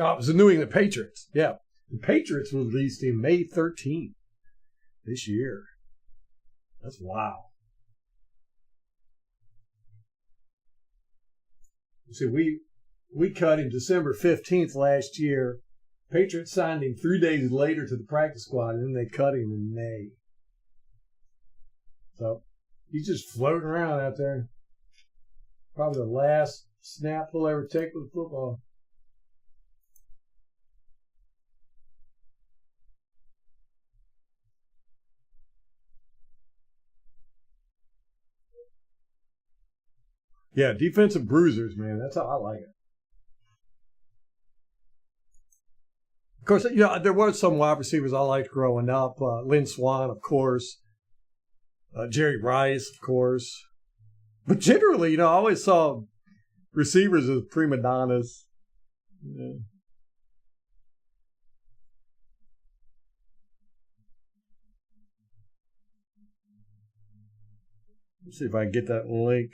Oh, it was the New England Patriots. Yeah. The Patriots were released in May 13th this year. That's wow. See, we cut him December 15th last year. Patriots signed him 3 days later to the practice squad, and then they cut him in May. So he's just floating around out there. Probably the last snap he'll ever take with football. Yeah, defensive bruisers, man. That's how I like it. Of course, you know, there were some wide receivers I liked growing up. Lynn Swann, of course. Jerry Rice, of course. But generally, you know, I always saw receivers as prima donnas. Yeah. Let's see if I can get that link.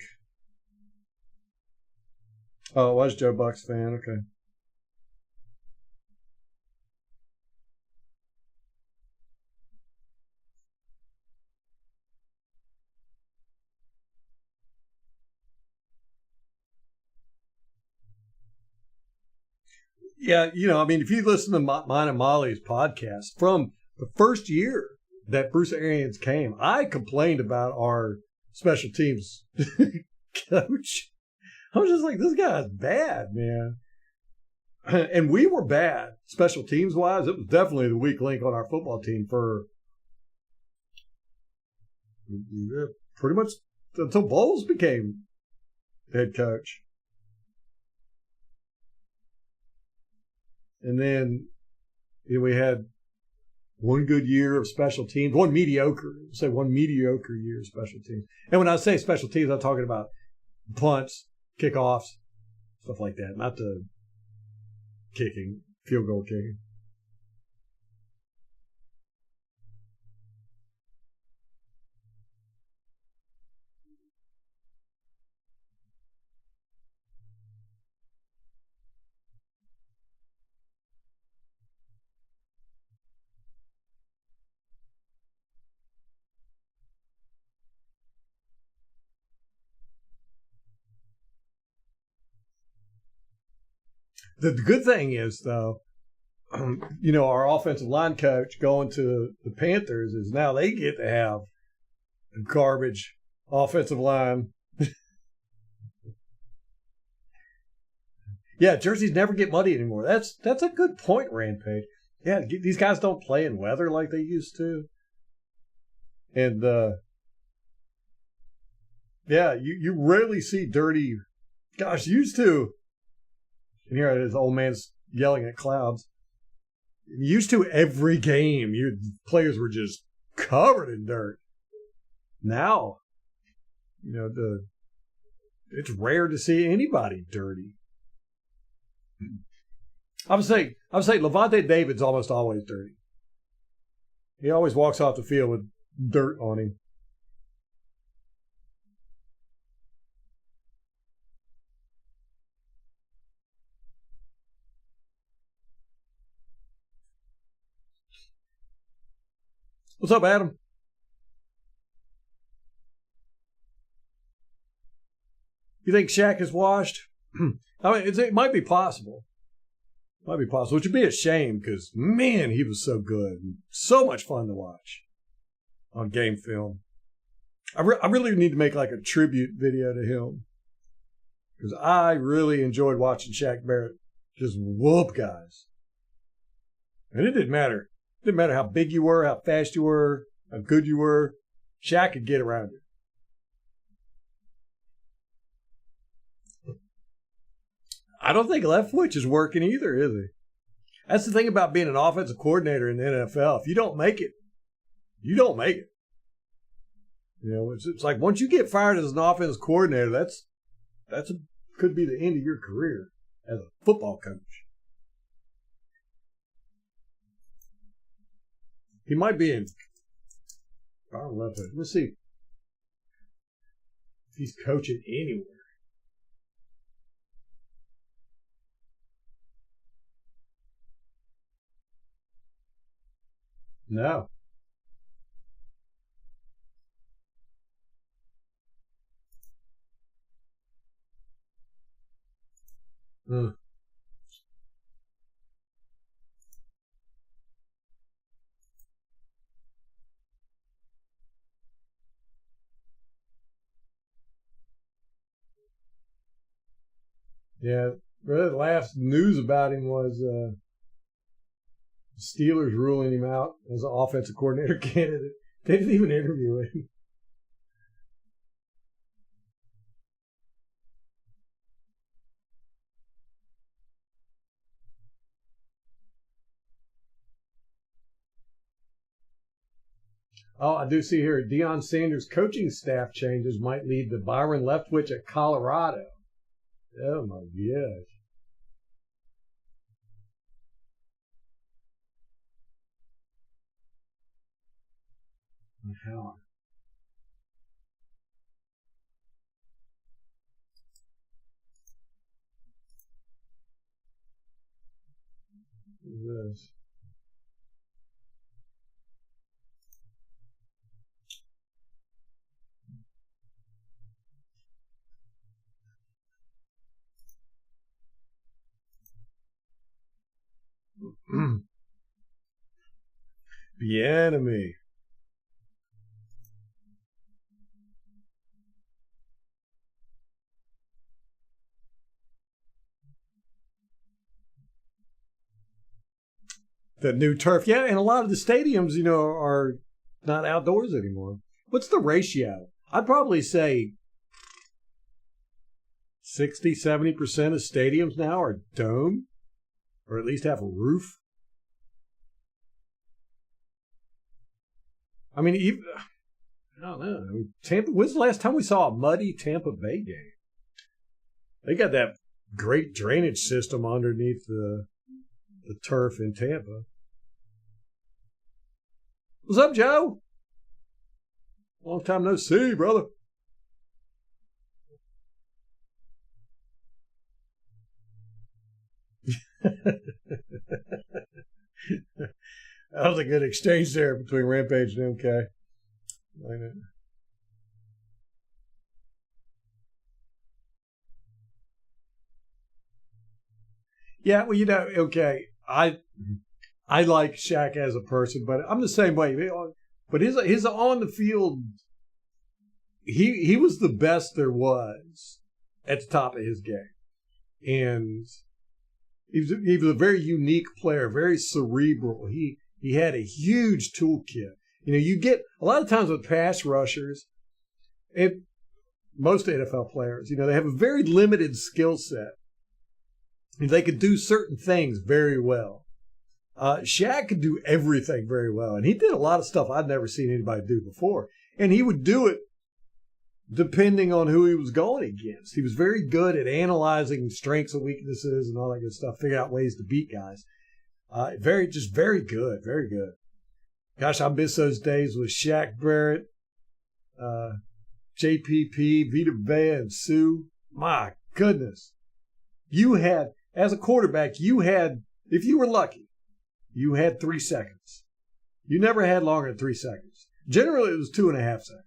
Oh, it was Joe Bucs fan. Okay. Yeah, you know, I mean, if you listen to mine and Molly's podcast, from the first year that Bruce Arians came, I complained about our special teams coach. I was just like, this guy's bad, man. And we were bad, special teams wise. It was definitely the weak link on our football team for pretty much until Bowles became head coach. And then, you know, we had one good year of special teams, one mediocre year of special teams. And when I say special teams, I'm talking about punts, kickoffs, stuff like that, not the kicking, field goal kicking. The good thing is, though, you know, our offensive line coach going to the Panthers is now they get to have a garbage offensive line. Yeah, jerseys never get muddy anymore. That's a good point, Rampage. Yeah, these guys don't play in weather like they used to. And, yeah, you rarely see dirty. Gosh, used to. And here it is, old man's yelling at clouds. Used to every game, your players were just covered in dirt. Now, you know, it's rare to see anybody dirty. I would say Levante David's almost always dirty. He always walks off the field with dirt on him. What's up, Adam? You think Shaq is washed? I mean, it might be possible. Which would be a shame because, man, he was so good. And so much fun to watch on game film. I really need to make like a tribute video to him because I really enjoyed watching Shaq Barrett Just whoop guys. And it didn't matter. It didn't matter how big you were, how fast you were, how good you were. Shaq could get around you. I don't think Leftwich is working either, is he? That's the thing about being an offensive coordinator in the NFL. If you don't make it, you don't make it. You know, it's like once you get fired as an offensive coordinator, could be the end of your career as a football coach. He might be in. I don't know. Let's see if he's coaching anywhere. No. Yeah, really the last news about him was Steelers ruling him out as an offensive coordinator candidate. They didn't even interview him. Oh, I do see here, Deion Sanders' coaching staff changes might lead to Byron Leftwich at Colorado. Oh, my gosh. How? What is this? The enemy. The new turf. Yeah, and a lot of the stadiums, you know, are not outdoors anymore. What's the ratio? I'd probably say 60, 70% of stadiums now are dome, or at least have a roof. I mean, even, I don't know. I mean, Tampa. When's the last time we saw a muddy Tampa Bay game? They got that great drainage system underneath the turf in Tampa. What's up, Joe? Long time no see, brother. That was a good exchange there between Rampage and MK. Yeah, well, you know, okay, I like Shaq as a person, but I'm the same way. But his on the field, he was the best there was at the top of his game, and he was a very unique player, very cerebral. He had a huge toolkit. You know, you get a lot of times with pass rushers, and most NFL players, you know, they have a very limited skill set. And they could do certain things very well. Shaq could do everything very well. And he did a lot of stuff I'd never seen anybody do before. And he would do it depending on who he was going against. He was very good at analyzing strengths and weaknesses and all that good stuff, figure out ways to beat guys. Very good, very good. Gosh, I miss those days with Shaq Barrett, JPP, Vita Vea, and Sue. My goodness. You had, as a quarterback, if you were lucky, you had 3 seconds. You never had longer than 3 seconds. Generally, it was 2.5 seconds.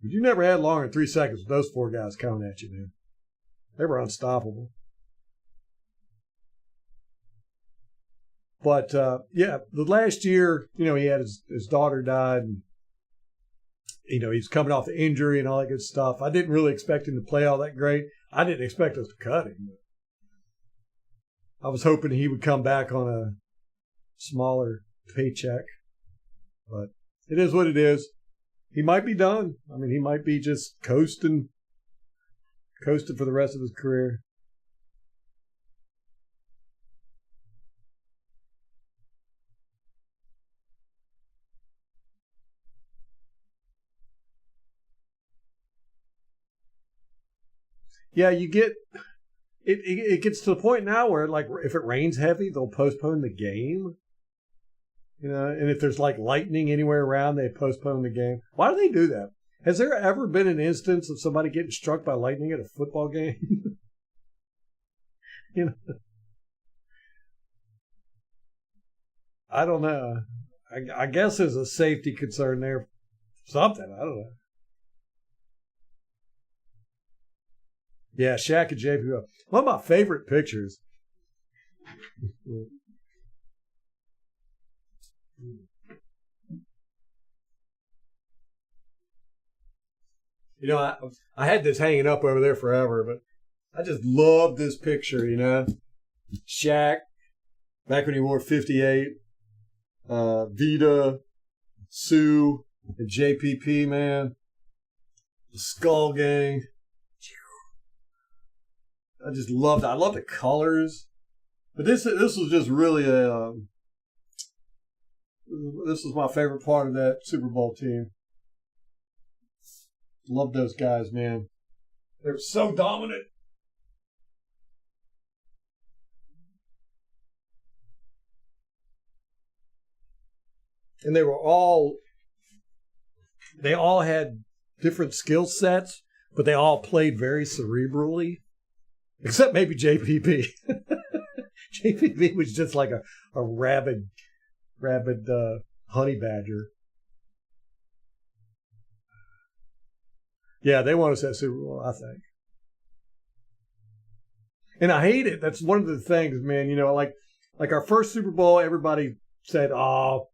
But you never had longer than 3 seconds with those 4 guys coming at you, man. They were unstoppable. But, yeah, the last year, you know, he had his daughter died. And, you know, he's coming off the injury and all that good stuff. I didn't really expect him to play all that great. I didn't expect us to cut him. I was hoping he would come back on a smaller paycheck, but it is what it is. He might be done. I mean, he might be just coasting for the rest of his career. Yeah, you get it gets to the point now where, like, if it rains heavy, they'll postpone the game. You know, and if there's like lightning anywhere around, they postpone the game. Why do they do that? Has there ever been an instance of somebody getting struck by lightning at a football game? You know, I don't know. I guess there's a safety concern there. Something, I don't know. Yeah, Shaq and JP. One of my favorite pictures. You know, I had this hanging up over there forever, but I just love this picture, you know. Shaq, back when he wore 58, Vita, Sue, and JPP, man. The Skull Gang. I just loved it. I love the colors. But this was just really this was my favorite part of that Super Bowl team. Love those guys, man. They were so dominant. And they all had different skill sets, but they all played very cerebrally. Except maybe JPP. JPP was just like a rabid honey badger. Yeah, they won us that Super Bowl, I think. And I hate it. That's one of the things, man. You know, like our first Super Bowl, everybody said, "Oh,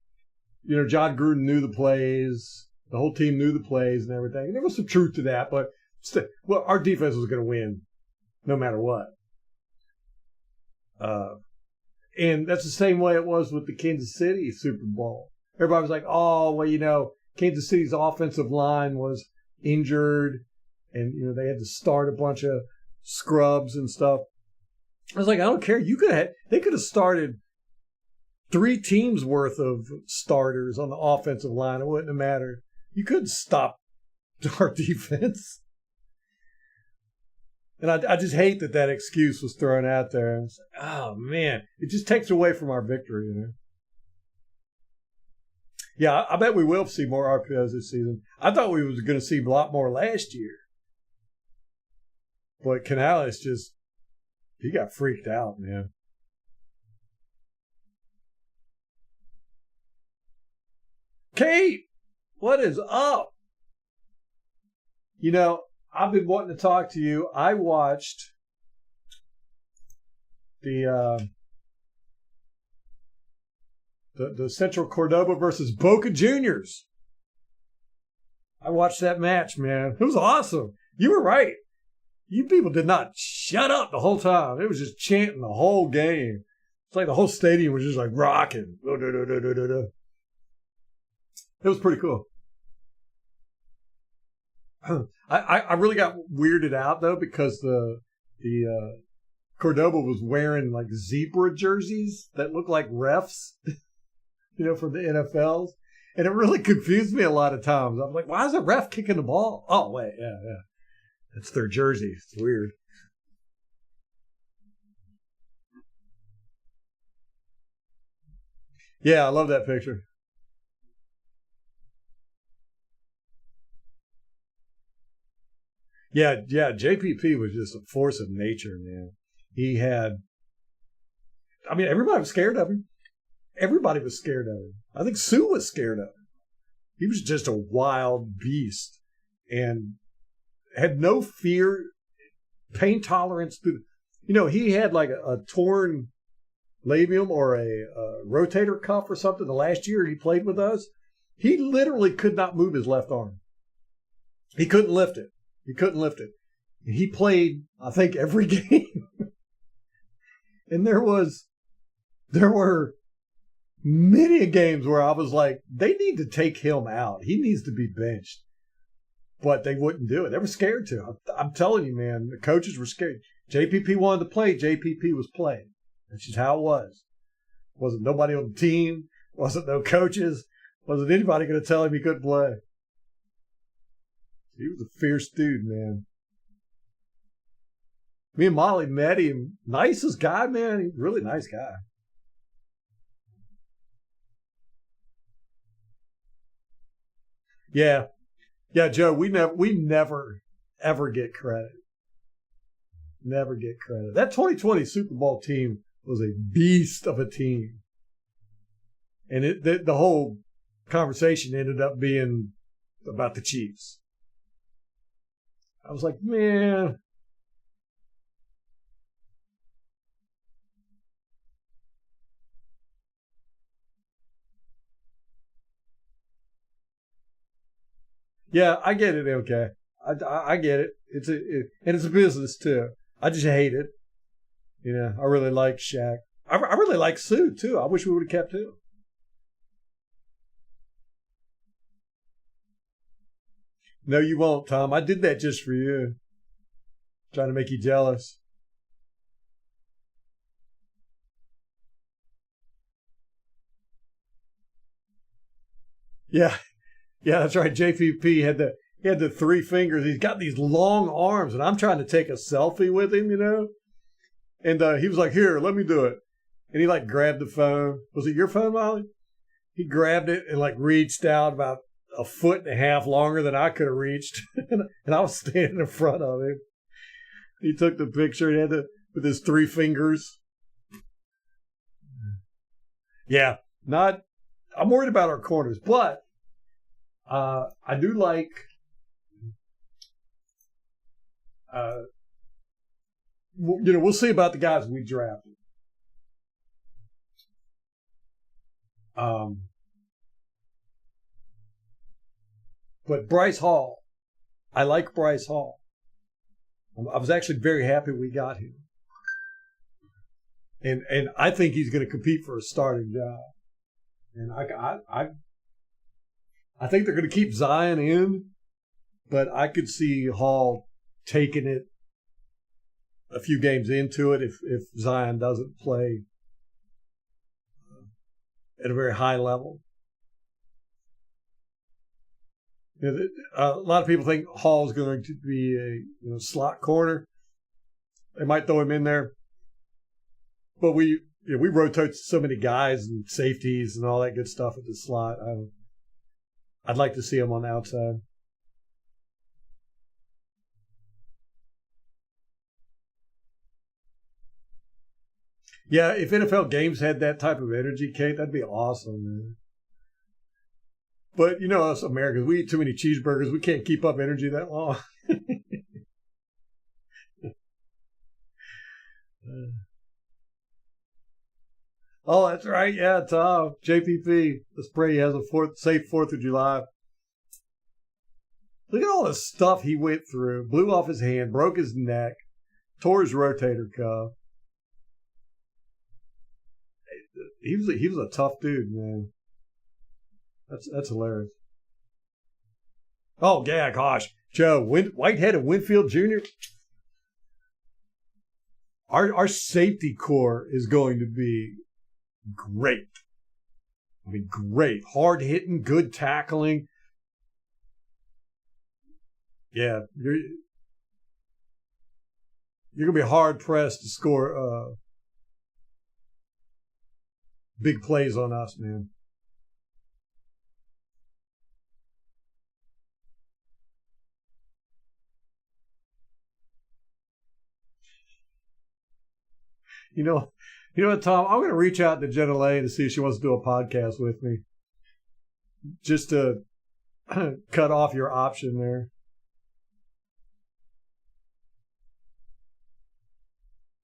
you know, John Gruden knew the plays. The whole team knew the plays and everything." And there was some truth to that, but still, well, our defense was going to win no matter what. And that's the same way it was with the Kansas City Super Bowl. Everybody was like, "Oh, well, you know, Kansas City's offensive line was injured, and you know they had to start a bunch of scrubs and stuff." I was like, I don't care. They could have started 3 teams worth of starters on the offensive line. It wouldn't have mattered. You couldn't stop our defense. And I just hate that excuse was thrown out there. And it's like, oh man, it just takes away from our victory, you know. Yeah, I bet we will see more RPOs this season. I thought we was going to see a lot more last year. But Canales he got freaked out, man. Kate, what is up? You know, I've been wanting to talk to you. I watched the Central Cordoba versus Boca Juniors. I watched that match, man. It was awesome. You were right. You people did not shut up the whole time. It was just chanting the whole game. It's like the whole stadium was just like rocking. It was pretty cool. I really got weirded out though because the Cordoba was wearing like zebra jerseys that looked like refs, you know, from the NFLs, and it really confused me a lot of times. I'm like, why is a ref kicking the ball? Oh wait, yeah, that's their jersey. It's weird. Yeah, I love that picture. Yeah, JPP was just a force of nature, man. Everybody was scared of him. Everybody was scared of him. I think Sue was scared of him. He was just a wild beast and had no fear, pain tolerance. You know, he had like a torn labium or a rotator cuff or something the last year he played with us. He literally could not move his left arm. He couldn't lift it. He played, I think, every game. And there were many games where I was like, they need to take him out. He needs to be benched. But they wouldn't do it. They were scared to. I'm telling you, man, the coaches were scared. JPP wanted to play. JPP was playing. That's just how it was. Wasn't nobody on the team. Wasn't no coaches. Wasn't anybody going to tell him he couldn't play. He was a fierce dude, man. Me and Molly met him. Nicest guy, man. He's a really nice guy. Yeah. Yeah, Joe, we never, ever get credit. Never get credit. That 2020 Super Bowl team was a beast of a team. And the whole conversation ended up being about the Chiefs. I was like, man. Yeah, I get it, okay. I get it. And it's a business too. I just hate it. You know, I really like Shaq. I really like Sue too. I wish we would have kept him. No, you won't, Tom. I did that just for you. Trying to make you jealous. Yeah. Yeah, that's right. JPP had the three fingers. He's got these long arms, and I'm trying to take a selfie with him, you know? And he was like, here, let me do it. And he, like, grabbed the phone. Was it your phone, Molly? He grabbed it and, like, reached out about a foot and a half longer than I could have reached. And I was standing in front of him. He took the picture. He had with his three fingers. Yeah, I'm worried about our corners, but I do like we'll see about the guys we drafted. But Bryce Hall, I like Bryce Hall. I was actually very happy we got him. And I think he's going to compete for a starting job. And I think they're going to keep Zion in, but I could see Hall taking it a few games into it if Zion doesn't play at a very high level. You know, a lot of people think Hall is going to be a slot corner. They might throw him in there, but we rotate so many guys and safeties and all that good stuff at the slot. I'd like to see him on the outside. Yeah, if NFL games had that type of energy, Kate, that'd be awesome, man. But, us Americans, we eat too many cheeseburgers. We can't keep up energy that long. Oh, that's right. Yeah, Tom. JPP. Let's pray he has a safe 4th of July. Look at all the stuff he went through. Blew off his hand, broke his neck, tore his rotator cuff. He was a tough dude, man. That's hilarious. Oh, yeah, gosh. Joe, Whitehead and Winfield Jr. Our safety core is going to be great. I mean, great. Hard hitting, good tackling. Yeah, you're going to be hard pressed to score big plays on us, man. You know what, Tom? I'm going to reach out to Jenna Lane to see if she wants to do a podcast with me. Just to cut off your option there.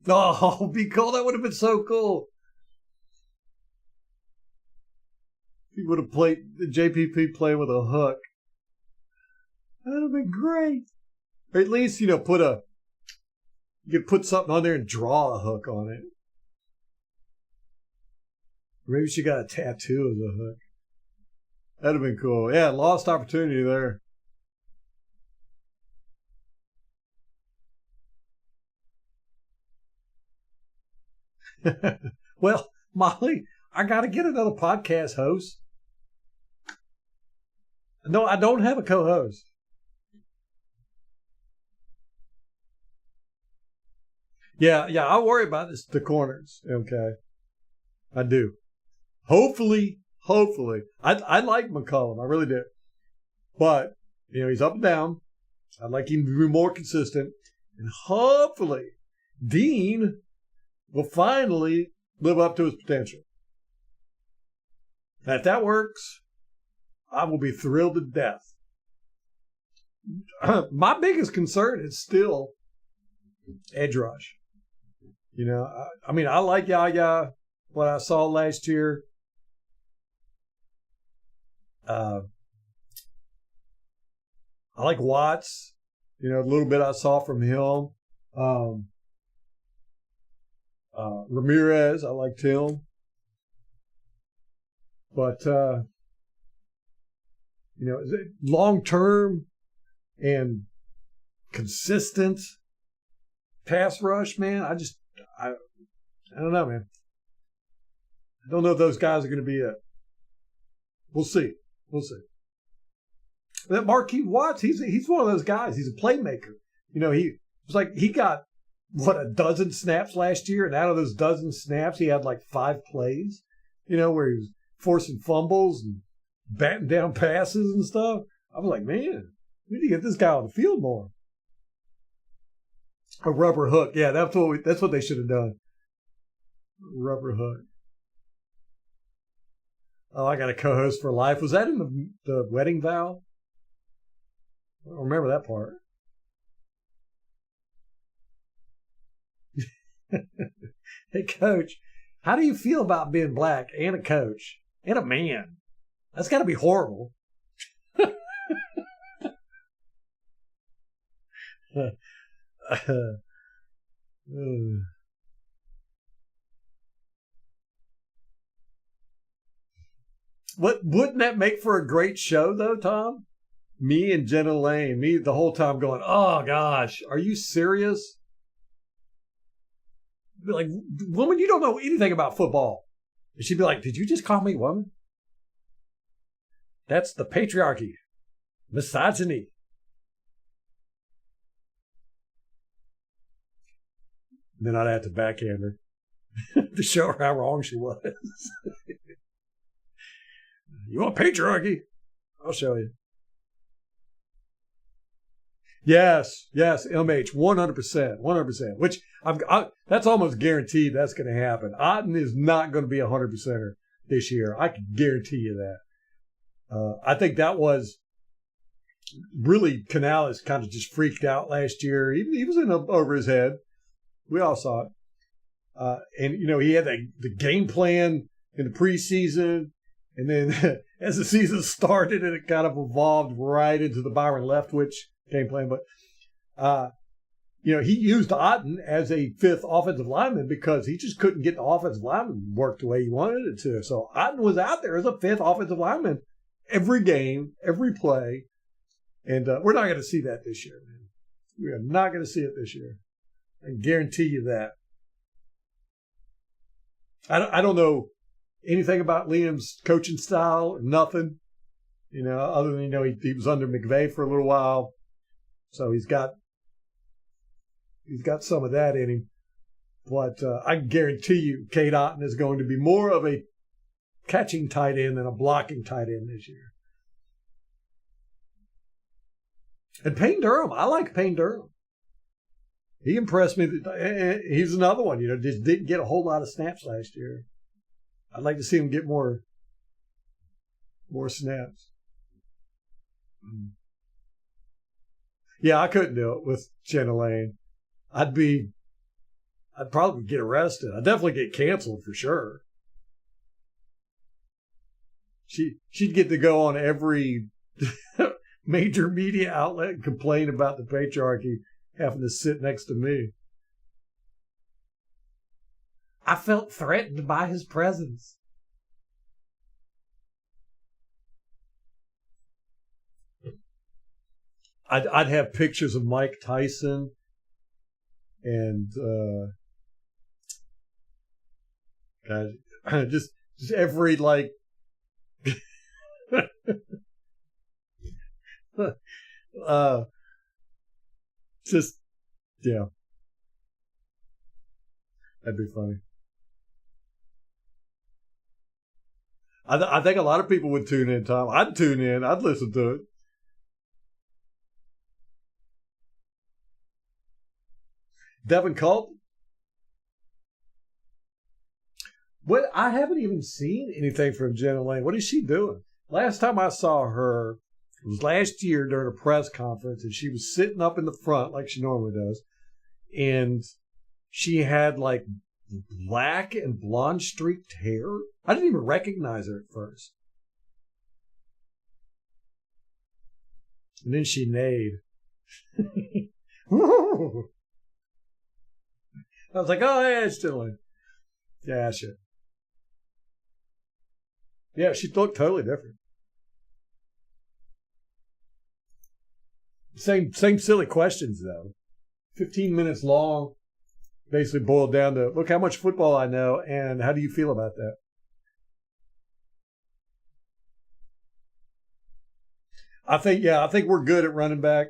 Oh, be cool. That would have been so cool. He would have played the JPP play with a hook. That would have been great. Or at least, you could put something on there and draw a hook on it. Maybe she got a tattoo of the hook. That'd have been cool. Yeah, lost opportunity there. Well, Molly, I got to get another podcast host. No, I don't have a co-host. Yeah, I worry about this, the corners. Okay, I do. Hopefully. I like McCollum. I really do. But, he's up and down. I'd like him to be more consistent. And hopefully, Dean will finally live up to his potential. And if that works, I will be thrilled to death. My biggest concern is still edge rush. I like Yaya, what I saw last year. I like Watts, a little bit I saw from him. Ramirez, I liked him. But, long-term and consistent pass rush, man, I don't know, man. I don't know if those guys are going to be it. We'll see. That Marquis Watts, he's one of those guys. He's a playmaker. He got, a dozen snaps last year, and out of those dozen snaps, he had like 5 plays, where he was forcing fumbles and batting down passes and stuff. I was like, man, we need to get this guy on the field more. A rubber hook. Yeah, that's what they should have done. Rubber hook. Oh, I got a co-host for life. Was that in the wedding vow? I don't remember that part. Hey, Coach, how do you feel about being black and a coach and a man? That's got to be horrible. Wouldn't that make for a great show, though, Tom? Me and Jenna Lane, me the whole time going, oh, gosh, are you serious? Be like, woman, you don't know anything about football. And she'd be like, did you just call me woman? That's the patriarchy. Misogyny. Then I'd have to backhand her to show her how wrong she was. You want patriarchy? I'll show you. Yes, MH, 100%, which that's almost guaranteed that's going to happen. Otten is not going to be 100%er this year. I can guarantee you that. I think that was really Canales kind of just freaked out last year. He was in over his head. We all saw it. And, he had the game plan in the preseason. And then as the season started, it kind of evolved right into the Byron Leftwich game plan. But, he used Otten as a 5th offensive lineman because he just couldn't get the offensive lineman work the way he wanted it to. So Otten was out there as a 5th offensive lineman every game, every play. And we're not going to see that this year, man. We are not going to see it this year. I can guarantee you that. I don't know anything about Liam's coaching style, nothing. Other than, he was under McVay for a little while. So he's got some of that in him. But I can guarantee you Cade Otten is going to be more of a catching tight end than a blocking tight end this year. And Payne Durham, I like Payne Durham. He impressed me. He's another one, just didn't get a whole lot of snaps last year. I'd like to see him get more snaps. Yeah, I couldn't do it with Jenna Lane. I'd probably get arrested. I'd definitely get canceled for sure. She'd get to go on every major media outlet and complain about the patriarchy having to sit next to me. I felt threatened by his presence. I'd have pictures of Mike Tyson and God, just every like just yeah, that'd be funny. I think a lot of people would tune in, Tom. I'd tune in. I'd listen to it. Devin Culp. What? I haven't even seen anything from Jenna Lane. What is she doing? Last time I saw her was last year during a press conference, and she was sitting up in the front like she normally does, and she had like black and blonde streaked hair. I didn't even recognize her at first. And then she neighed. I was like, oh, yeah, it's still in. Yeah, shit. Yeah, she looked totally different. Same silly questions, though. 15 minutes long. Basically boiled down to, look how much football I know, and how do you feel about that? I think we're good at running back.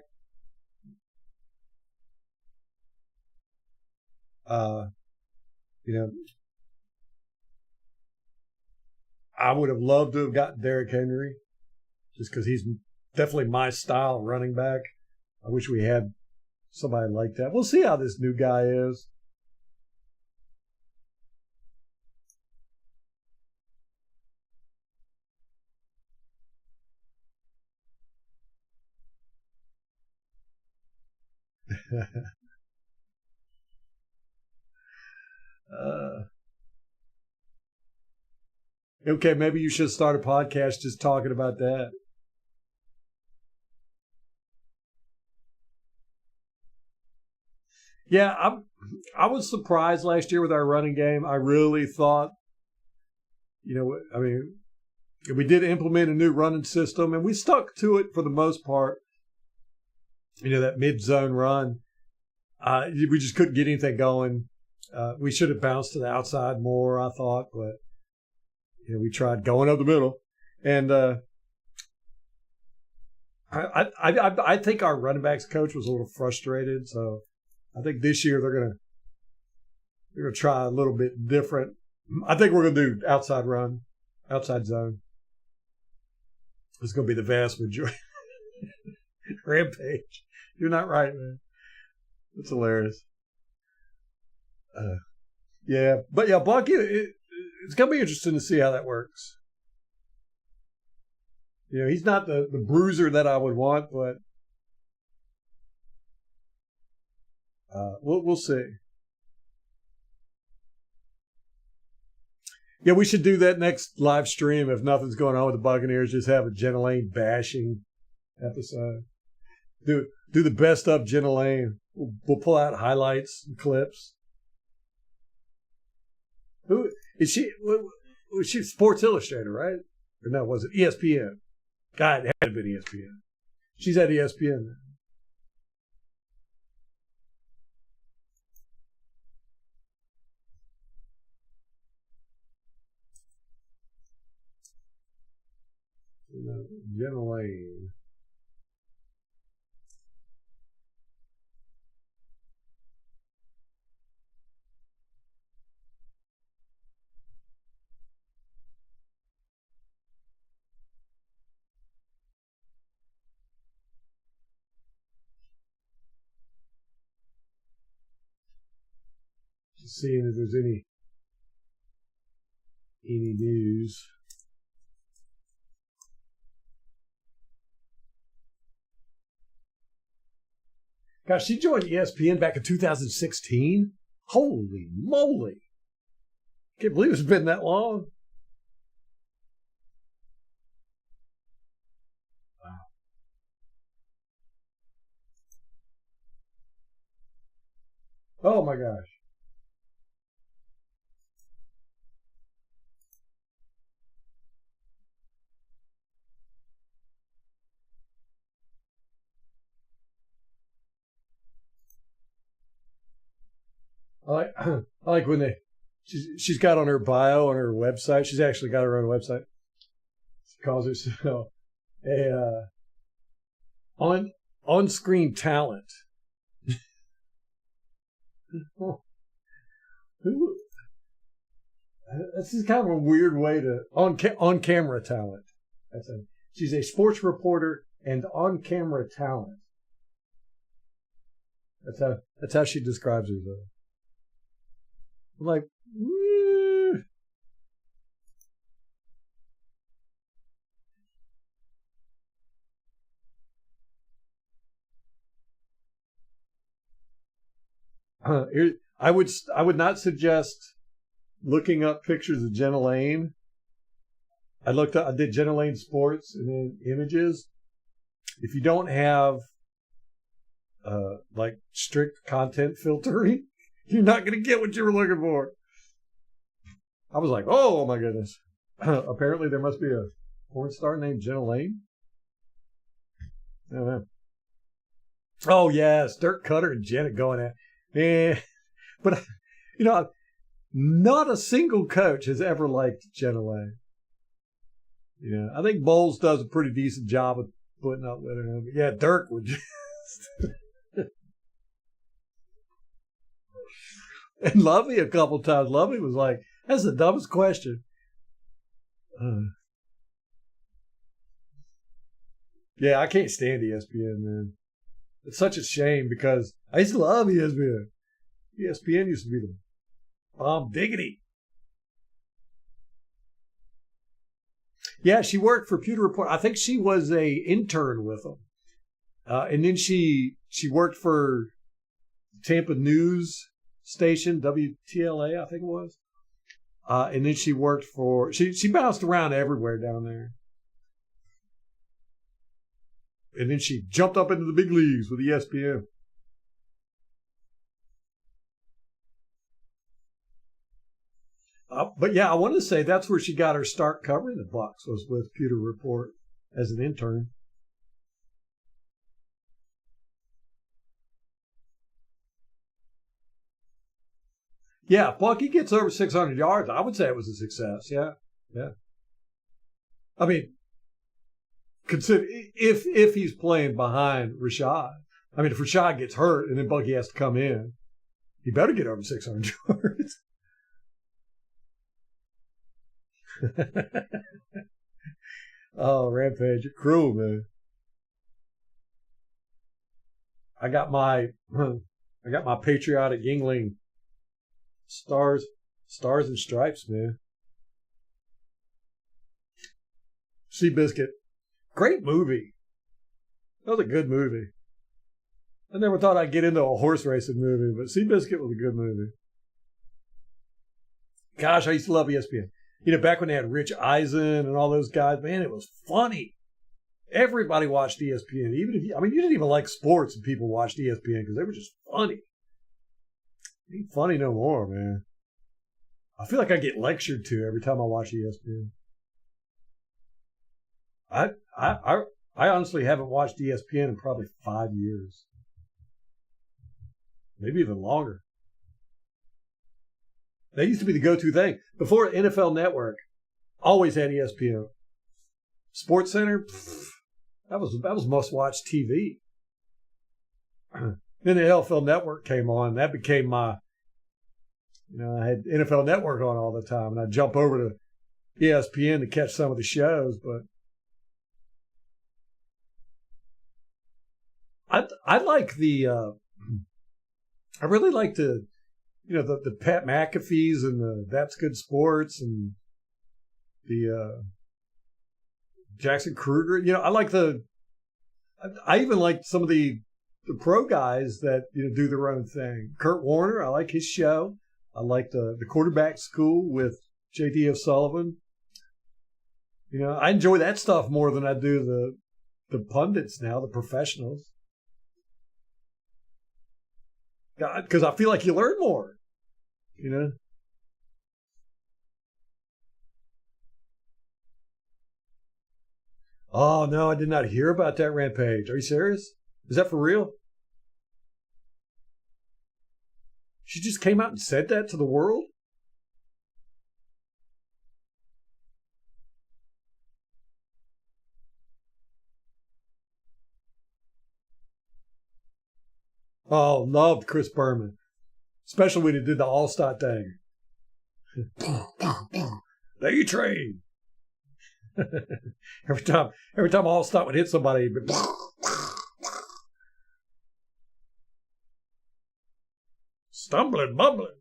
You know, I would have loved to have gotten Derrick Henry, just because he's definitely my style running back. I wish we had somebody like that. We'll see how this new guy is. Okay, maybe you should start a podcast just talking about that. Yeah, I was surprised last year with our running game. I really thought, I mean, we did implement a new running system, and we stuck to it for the most part. That mid-zone run. We just couldn't get anything going. We should have bounced to the outside more, I thought, but we tried going up the middle, and I think our running backs coach was a little frustrated. So I think this year they're gonna try a little bit different. I think we're gonna do outside run, outside zone. It's gonna be the vast majority. Rampage, you're not right, man. That's hilarious. Yeah, but yeah, Buck, it's gonna be interesting to see how that works. He's not the bruiser that I would want, but we'll see. Yeah, we should do that next live stream if nothing's going on with the Buccaneers. Just have a Jenna Lane bashing episode. Do the best of Jenna Lane. We'll pull out highlights and clips. Who is she? Was she Sports Illustrated, right? Or no, was it ESPN? God, it had to be ESPN. She's at ESPN now. Jenna Lane. Just seeing if there's any news. Gosh, she joined ESPN back in 2016. Holy moly! Can't believe it's been that long. Wow. Oh my gosh. I like when she's got on her bio on her website. She's actually got her own website. She calls herself a on-screen talent. Who? This is kind of a weird way to on-camera talent. She's a sports reporter and on-camera talent. That's how she describes herself. I'm like, woo. I would not suggest looking up pictures of Jenna Lane. I did Jenna Lane sports and then images. If you don't have like strict content filtering, you're not going to get what you were looking for. I was like, oh my goodness. Apparently there must be a porn star named Jenna Lane. I don't know. Oh yes, Dirk Cutter and Jenna going at. But not a single coach has ever liked Jenna Lane. I think Bowles does a pretty decent job of putting up with her. Yeah, Dirk would just. And Lovey a couple times. Lovey was like, that's the dumbest question. Yeah, I can't stand ESPN, man. It's such a shame because I used to love ESPN. ESPN used to be the bomb diggity. Yeah, she worked for Pewter Report. I think she was a intern with them. And then she worked for Tampa News Station, WTLA, I think it was. And then she worked for, she bounced around everywhere down there. And then she jumped up into the big leagues with ESPN. But yeah, I wanted to say that's where she got her start covering the Bucs, was with Pewter Report as an intern. Yeah, if Bucky gets over 600 yards, I would say it was a success. Yeah. I mean, consider if he's playing behind Rashad. I mean, if Rashad gets hurt and then Bucky has to come in, he better get over 600 yards. Oh, Rampage, you're cruel, man. I got my patriotic Yingling stars and stripes, man. Seabiscuit, great movie. That was a good movie. I never thought I'd get into a horse racing movie, but Seabiscuit was a good movie. Gosh, I used to love ESPN. Back when they had Rich Eisen and all those guys, man, it was funny. Everybody watched ESPN. Even if you didn't even like sports and people watched ESPN because they were just funny. It ain't funny no more, man. I feel like I get lectured to every time I watch ESPN. I honestly haven't watched ESPN in probably 5 years. Maybe even longer. They used to be the go-to thing. Before NFL Network, always had ESPN. Sports Center, that was must-watch TV. Then the NFL Network came on. That became my, I had NFL Network on all the time, and I'd jump over to ESPN to catch some of the shows. But I like I really like the Pat McAfee's and the That's Good Sports and the Jackson Kruger. I like I even like some of the pro guys that do their own thing. Kurt Warner, I like his show. I like the Quarterback School with J.D. O'Sullivan. I enjoy that stuff more than I do the pundits now, the professionals. Because I feel like you learn more, Oh, no, I did not hear about that, Rampage. Are you serious? Is that for real? She just came out and said that to the world? Oh, loved Chris Berman. Especially when he did the All-Star thing. They train. every time All-Star would hit somebody, he'd be stumbling, bumbling.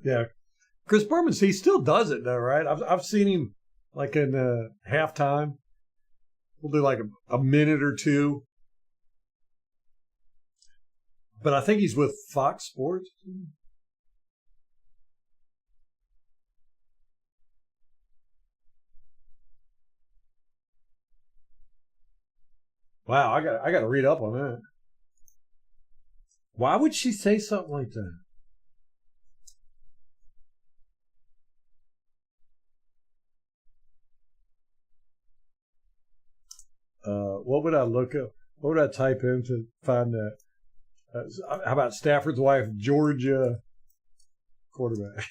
Yeah. Chris Berman, he still does it though, right? I've seen him like in halftime. We'll do like a minute or two. But I think he's with Fox Sports. Wow, I got to read up on that. Why would she say something like that? What would I look up? What would I type in to find that? How about Stafford's wife, Georgia quarterback?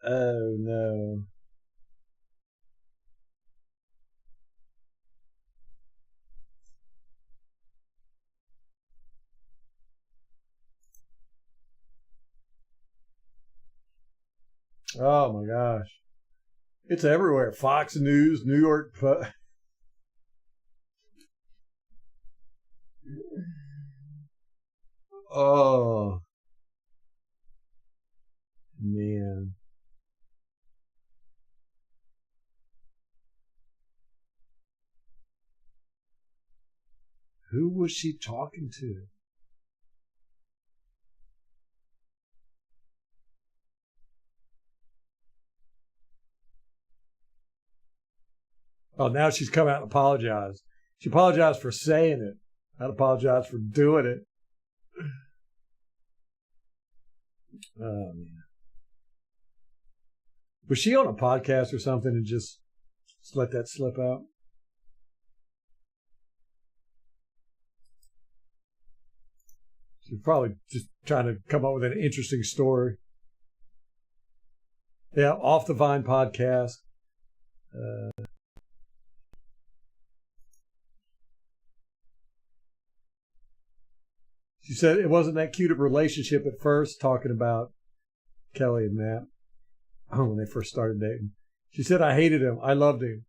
Oh, no. Oh, my gosh. It's everywhere. Fox News, New York Post. Oh, man. Who was she talking to? Oh, now she's come out and apologized. She apologized for saying it, not apologized for doing it. Oh, man. Was she on a podcast or something and just let that slip out? She's probably just trying to come up with an interesting story. Yeah, Off the Vine podcast. She said it wasn't that cute of a relationship at first, talking about Kelly and Matt when they first started dating. She said, I hated him. I loved him.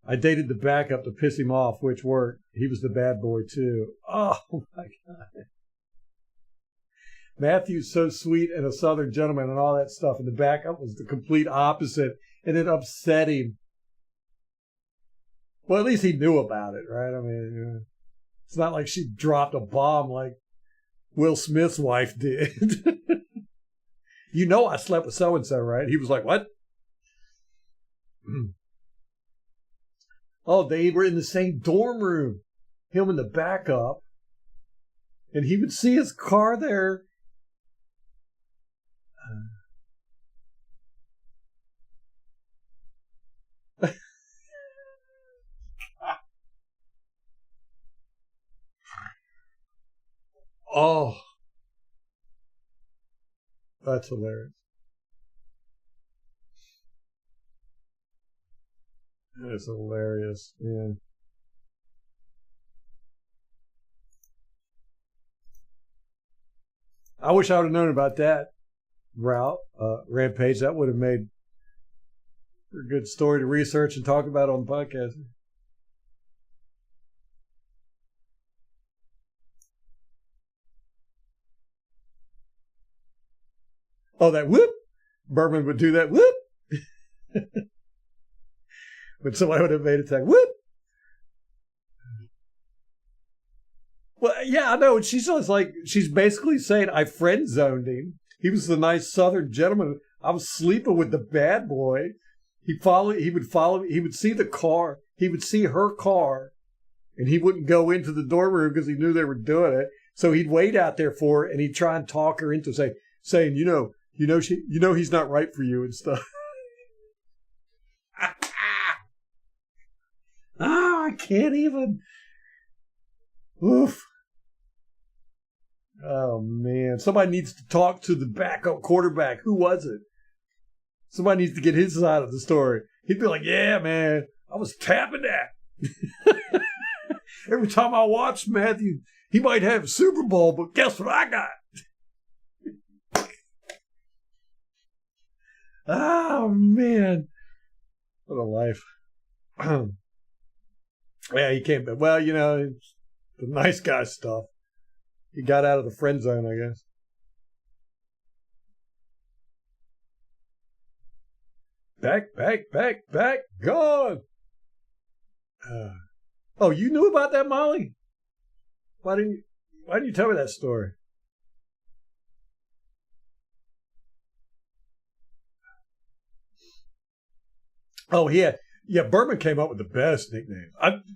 I dated the backup to piss him off, which worked. He was the bad boy, too. Oh, my God. Matthew's so sweet and a Southern gentleman and all that stuff, and the backup was the complete opposite, and it upset him. Well, at least he knew about it, right? I mean, it's not like she dropped a bomb like Will Smith's wife did. You know I slept with so-and-so, right? He was like, what? Oh, they were in the same dorm room. Him and the backup. And he would see his car there. Oh. That's hilarious. That's hilarious. Yeah. I wish I would have known about that Rampage. That would have made a good story to research and talk about on the podcast. Oh, that whoop. Berman would do that whoop. When somebody would have made it say whoop. Well, yeah, I know. And she's just like, she's basically saying, I friend zoned him. He was the nice Southern gentleman. I was sleeping with the bad boy. He would see the car. He would see her car, and he wouldn't go into the dorm room because he knew they were doing it. So he'd wait out there for her, and he'd try and talk her into saying, he's not right for you and stuff. Oh, I can't even. Oof. Oh, man. Somebody needs to talk to the backup quarterback. Who was it? Somebody needs to get his side of the story. He'd be like, yeah, man, I was tapping that. Every time I watched Matthew, he might have a Super Bowl, but guess what I got? Oh, man. What a life. Yeah, he came back. Well, you know, it's the nice guy stuff. He got out of the friend zone, I guess. Back, gone. Oh, you knew about that, Molly? Why didn't you tell me that story? Oh, yeah. Yeah, Berman came up with the best nickname.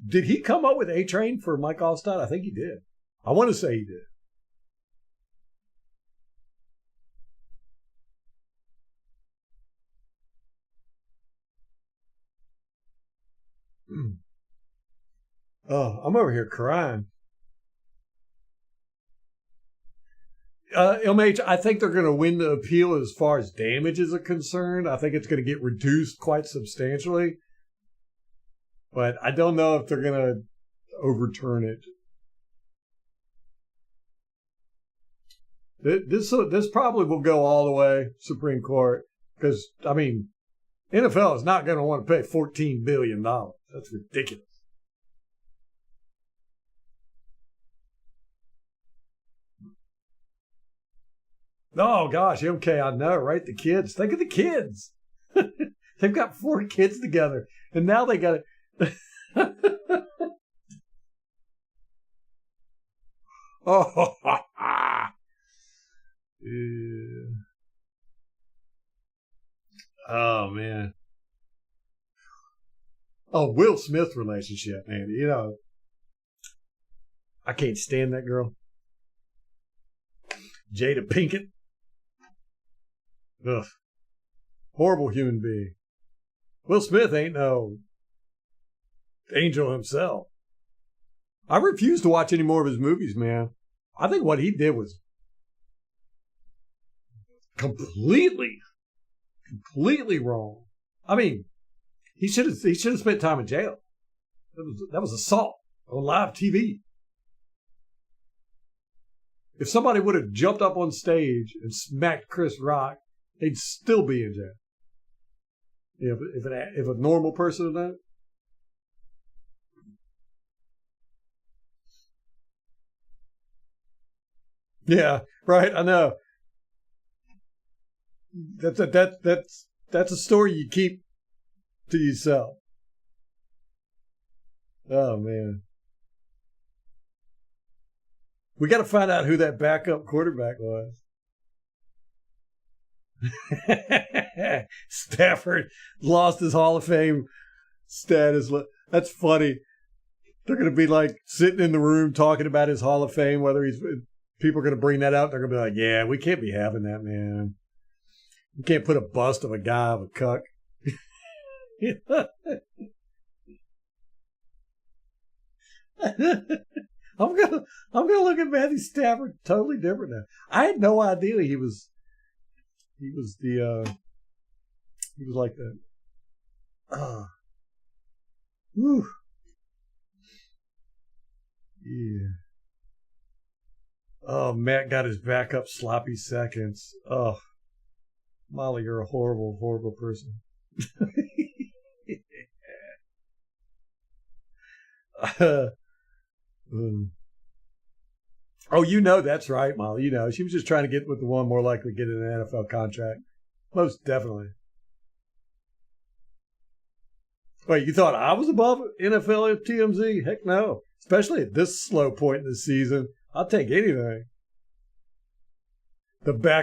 Did he come up with A-Train for Mike Allstott? I think he did. I want to say he did. Oh, I'm over here crying. MH, I think they're going to win the appeal as far as damages are concerned. I think it's going to get reduced quite substantially. But I don't know if they're going to overturn it. This probably will go all the way Supreme Court because, I mean, NFL is not going to want to pay $14 billion. That's ridiculous. Oh, gosh. Okay, I know, right? The kids. Think of the kids. They've got 4 kids together, and now they got it. Oh, yeah. Oh, man. Oh, Will Smith relationship, man. You know, I can't stand that girl. Jada Pinkett. Ugh. Horrible human being. Will Smith ain't no angel himself. I refuse to watch any more of his movies, man. I think what he did was completely wrong. I mean, he should have spent time in jail. That was assault on live TV. If somebody would have jumped up on stage and smacked Chris Rock, they'd still be in jail. If a normal person had done it. Yeah, right. I know. That's a story you keep to yourself. Oh man, we got to find out who that backup quarterback was. Stafford lost his Hall of Fame status. That's funny. They're going to be like sitting in the room talking about his Hall of Fame, people are going to bring that out. They're going to be like, yeah, we can't be having that, man. We can't put a bust of a guy of a cuck. I'm gonna look at Matthew Stafford totally different now. I had no idea he was like that. Whew. Yeah. Oh, Matt got his backup sloppy seconds. Oh, Molly, you're a horrible, horrible person. Oh, you know that's right, Molly. You know, she was just trying to get with the one more likely to get an NFL contract. Most definitely. Wait, you thought I was above NFL at TMZ? Heck no. Especially at this slow point in the season. I'll take anything.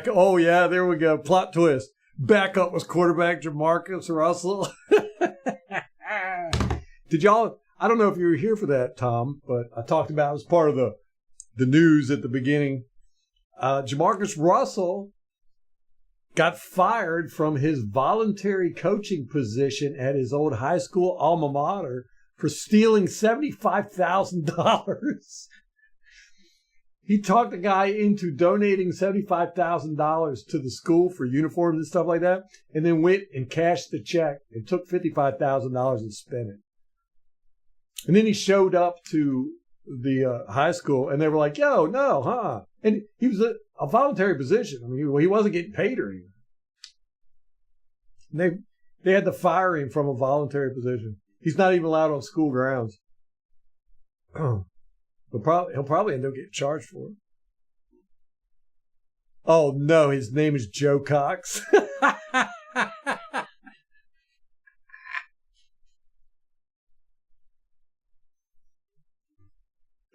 Oh, yeah, there we go. Plot twist. Backup was quarterback Jamarcus Russell. Did y'all, I don't know if you were here for that, Tom, but I talked about it as part of the news at the beginning. Jamarcus Russell got fired from his voluntary coaching position at his old high school alma mater for stealing $75,000. he talked the guy into donating $75,000 to the school for uniforms and stuff like that, and then went and cashed the check and took $55,000 and spent it. And then he showed up to the high school, and they were like, "Yo, no, huh?" And he was a voluntary position. I mean, he wasn't getting paid or anything. And they had to fire him from a voluntary position. He's not even allowed on school grounds. He'll probably end up getting charged for it. Oh no, his name is Joe Cox.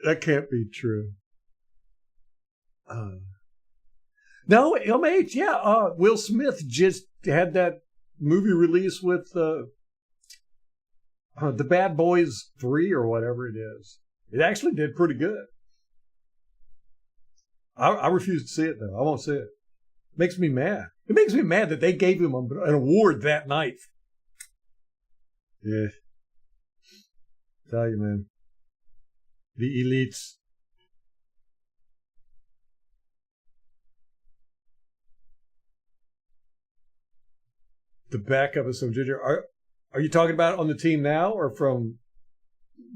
That can't be true. No, MH, yeah. Will Smith just had that movie release with The Bad Boys 3 or whatever it is. It actually did pretty good. I refuse to see it, though. I won't see it. It makes me mad. It makes me mad that they gave him an award that night. Yeah. Tell you, man. The elites. The backup of some ginger. Are you talking about on the team now or from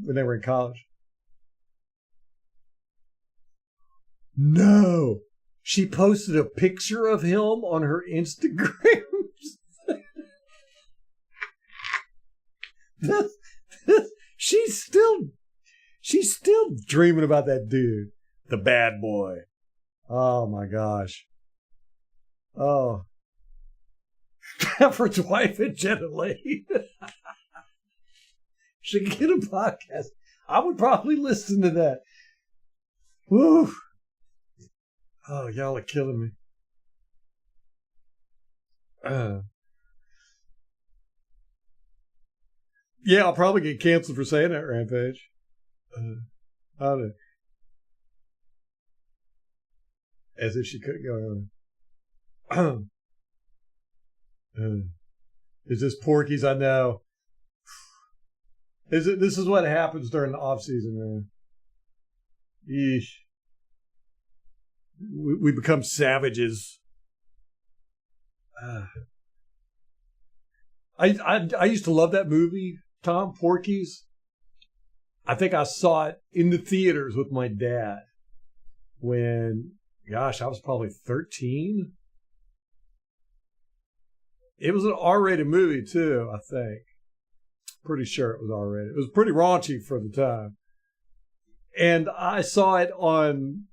when they were in college? No. She posted a picture of him on her Instagram. She's still dreaming about that dude. The bad boy. Oh my gosh. Oh. Stafford's wife and Jenna Lane. Should get a podcast. I would probably listen to that. Woo. Oh, y'all are killing me. Yeah, I'll probably get canceled for saying that, Rampage. I don't know. As if she couldn't go on. Is this Porky's? I know. This is what happens during the off season, man. Yeesh. We become savages. I used to love that movie, Tom, Porky's. I think I saw it in the theaters with my dad when, gosh, I was probably 13. It was an R-rated movie, too, I think. Pretty sure it was R-rated. It was pretty raunchy for the time. And I saw it on,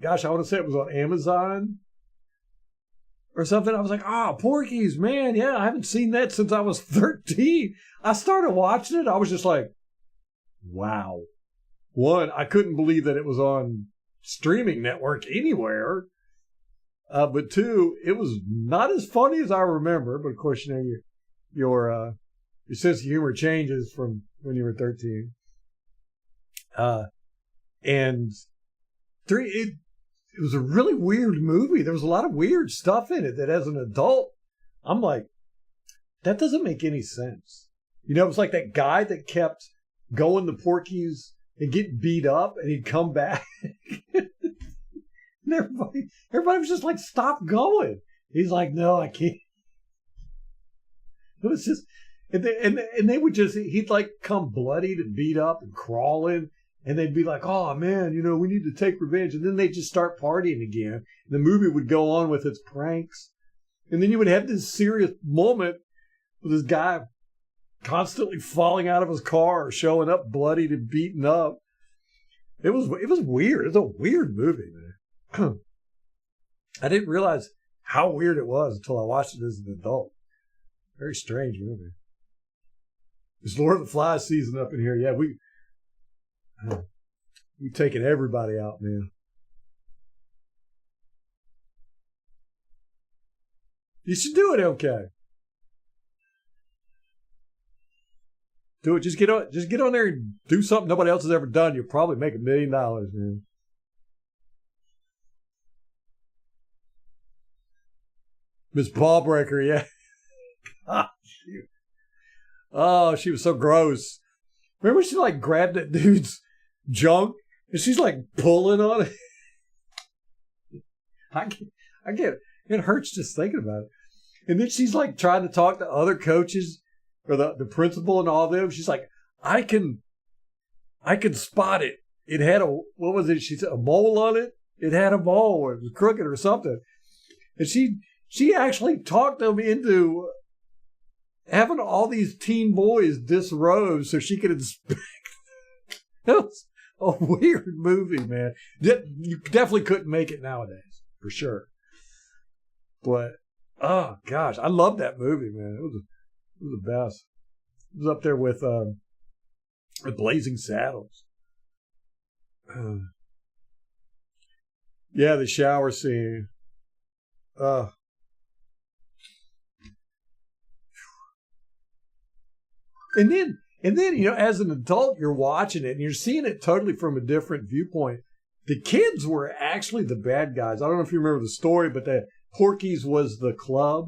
gosh, I want to say it was on Amazon or something. I was like, Porky's, man, yeah, I haven't seen that since I was 13. I started watching it. I was just like, wow. One, I couldn't believe that it was on streaming network anywhere. But two, it was not as funny as I remember. But of course, you know, your sense of humor changes from when you were 13. And three, it was a really weird movie. There was a lot of weird stuff in it that as an adult, I'm like, that doesn't make any sense. You know, it was like that guy that kept going to Porky's and getting beat up, and he'd come back. And everybody was just like, stop going. He's like, no, I can't. It was just, and they would just, he'd like come bloodied and beat up and crawling. And they'd be like, oh man, you know, we need to take revenge. And then they'd just start partying again. And the movie would go on with its pranks. And then you would have this serious moment with this guy constantly falling out of his car or showing up bloodied and beaten up. It was weird. It was a weird movie, man. I didn't realize how weird it was until I watched it as an adult. Very strange movie. It's Lord of the Flies season up in here. Yeah, we taking everybody out, man. You should do it, okay. Do it. Just get on there and do something nobody else has ever done. You'll probably make $1 million, man. Miss Ballbreaker, yeah. God, she was so gross. Remember she like grabbed that dude's junk and she's like pulling on it? I get it hurts just thinking about it. And then she's like trying to talk to other coaches or the principal and all them. She's like, I can spot it. It had what was it? She said a mole on it. It had a mole. It was crooked or something. And she actually talked them into having all these teen boys disrobe so she could inspect. It was a weird movie, man. You definitely couldn't make it nowadays, for sure. But, oh, gosh, I love that movie, man. It was the best. It was up there with Blazing Saddles. Yeah, the shower scene. And then, as an adult, you're watching it and you're seeing it totally from a different viewpoint. The kids were actually the bad guys. I don't know if you remember the story, but the Porky's was the club,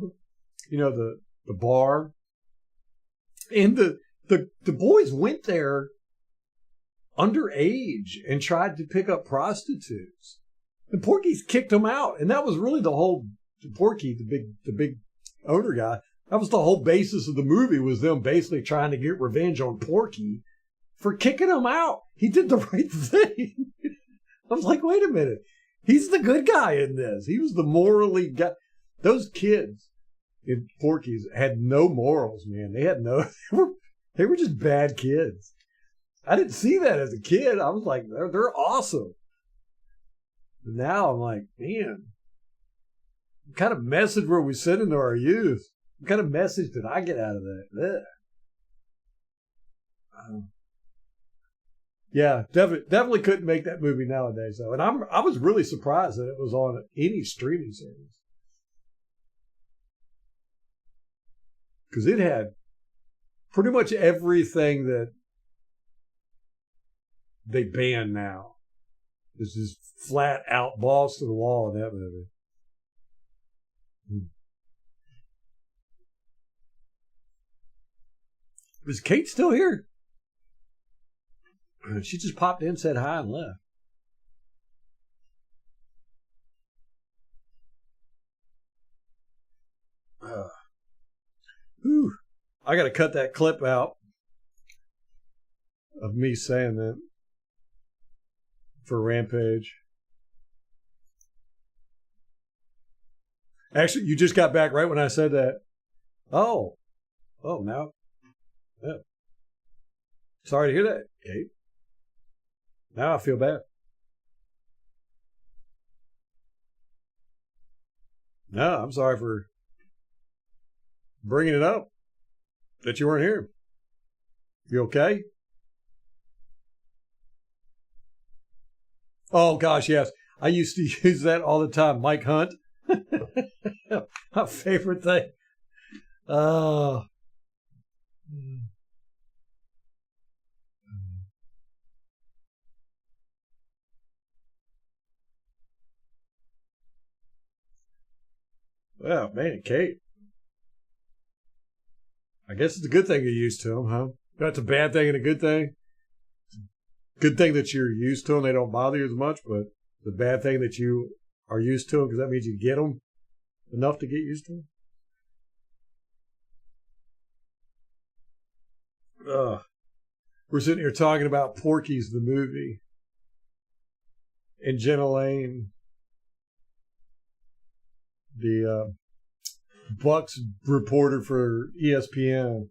the bar. And the boys went there underage and tried to pick up prostitutes. And Porky's kicked them out. And that was really Porky, the big owner guy. That was the whole basis of the movie, was them basically trying to get revenge on Porky for kicking him out. He did the right thing. I was like, wait a minute. He's the good guy in this. He was the morally guy. Those kids in Porky's had no morals, man. They were just bad kids. I didn't see that as a kid. I was like, they're awesome. But now I'm like, man, what kind of message were we sending to our youth? What kind of message did I get out of that? Yeah, definitely couldn't make that movie nowadays, though. And I was really surprised that it was on any streaming service. Because it had pretty much everything that they ban now. This is flat out balls to the wall in that movie. Is Kate still here? She just popped in, said hi, and left. I got to cut that clip out of me saying that for Rampage. Actually, you just got back right when I said that. Oh, now. Yeah. Sorry to hear that, Kate. Now I feel bad. No, I'm sorry for bringing it up that you weren't here. You okay? Oh, gosh, yes. I used to use that all the time. Mike Hunt. My favorite thing. Oh. Well, man, Kate. I guess it's a good thing you're used to them, huh? That's a bad thing and a good thing. Good thing that you're used to them. They don't bother you as much, but the bad thing that you are used to them, because that means you get them enough to get used to them. We're sitting here talking about Porky's, the movie, and Jenna Lane, the Bucs reporter for ESPN,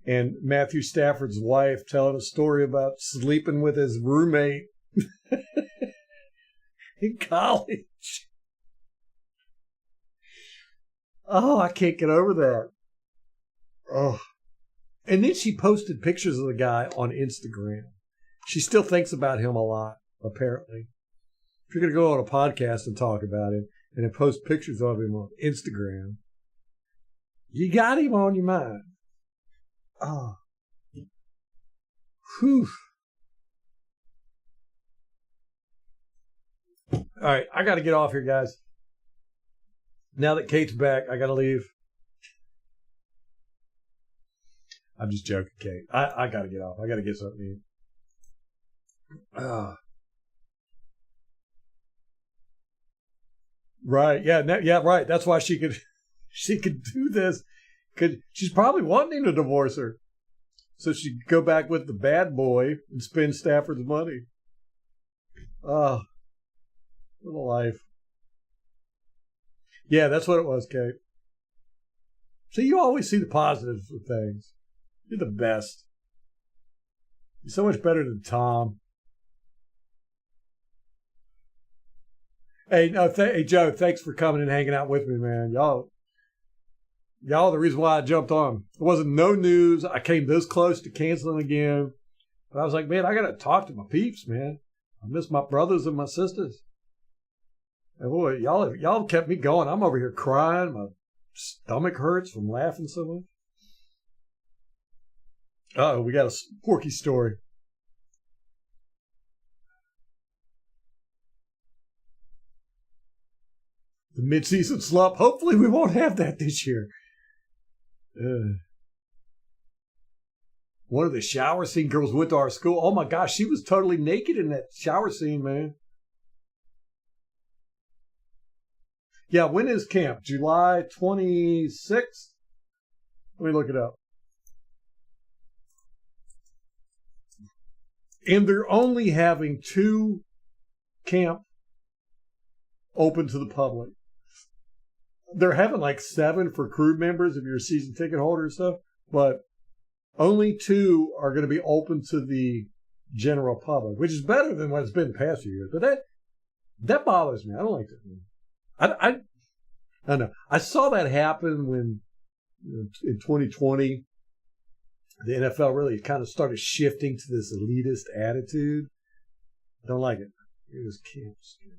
and Matthew Stafford's wife telling a story about sleeping with his roommate in college. Oh, I can't get over that. Oh. And then she posted pictures of the guy on Instagram. She still thinks about him a lot, apparently. If you're going to go on a podcast and talk about him and then post pictures of him on Instagram, you got him on your mind. Oh. Whew. All right, I got to get off here, guys. Now that Kate's back, I got to leave. I'm just joking, Kate. I got to get off. I got to get something to eat. Right. Yeah. Yeah. Right. That's why she could do this. She's probably wanting to divorce her, so she could go back with the bad boy and spend Stafford's money. Oh, what a life. Yeah, that's what it was, Kate. So you always see the positives of things. You're the best. You're so much better than Tom. Hey, no, hey, Joe, thanks for coming and hanging out with me, man. Y'all are the reason why I jumped on. It wasn't no news. I came this close to canceling again. But I was like, man, I got to talk to my peeps, man. I miss my brothers and my sisters. And boy, y'all kept me going. I'm over here crying. My stomach hurts from laughing so much. Uh-oh, we got a Porky story. The mid-season slump. Hopefully we won't have that this year. One of the shower scene girls went to our school. Oh my gosh, she was totally naked in that shower scene, man. Yeah, when is camp? July 26th? Let me look it up. And they're only having 2 camp open to the public. They're having like 7 for crew members if you're a season ticket holder and stuff, but only 2 are going to be open to the general public, which is better than what it's been the past few years. But that bothers me. I don't like that. I don't know. I saw that happen when in 2020 the NFL really kind of started shifting to this elitist attitude. I don't like it. Here's camp schedule.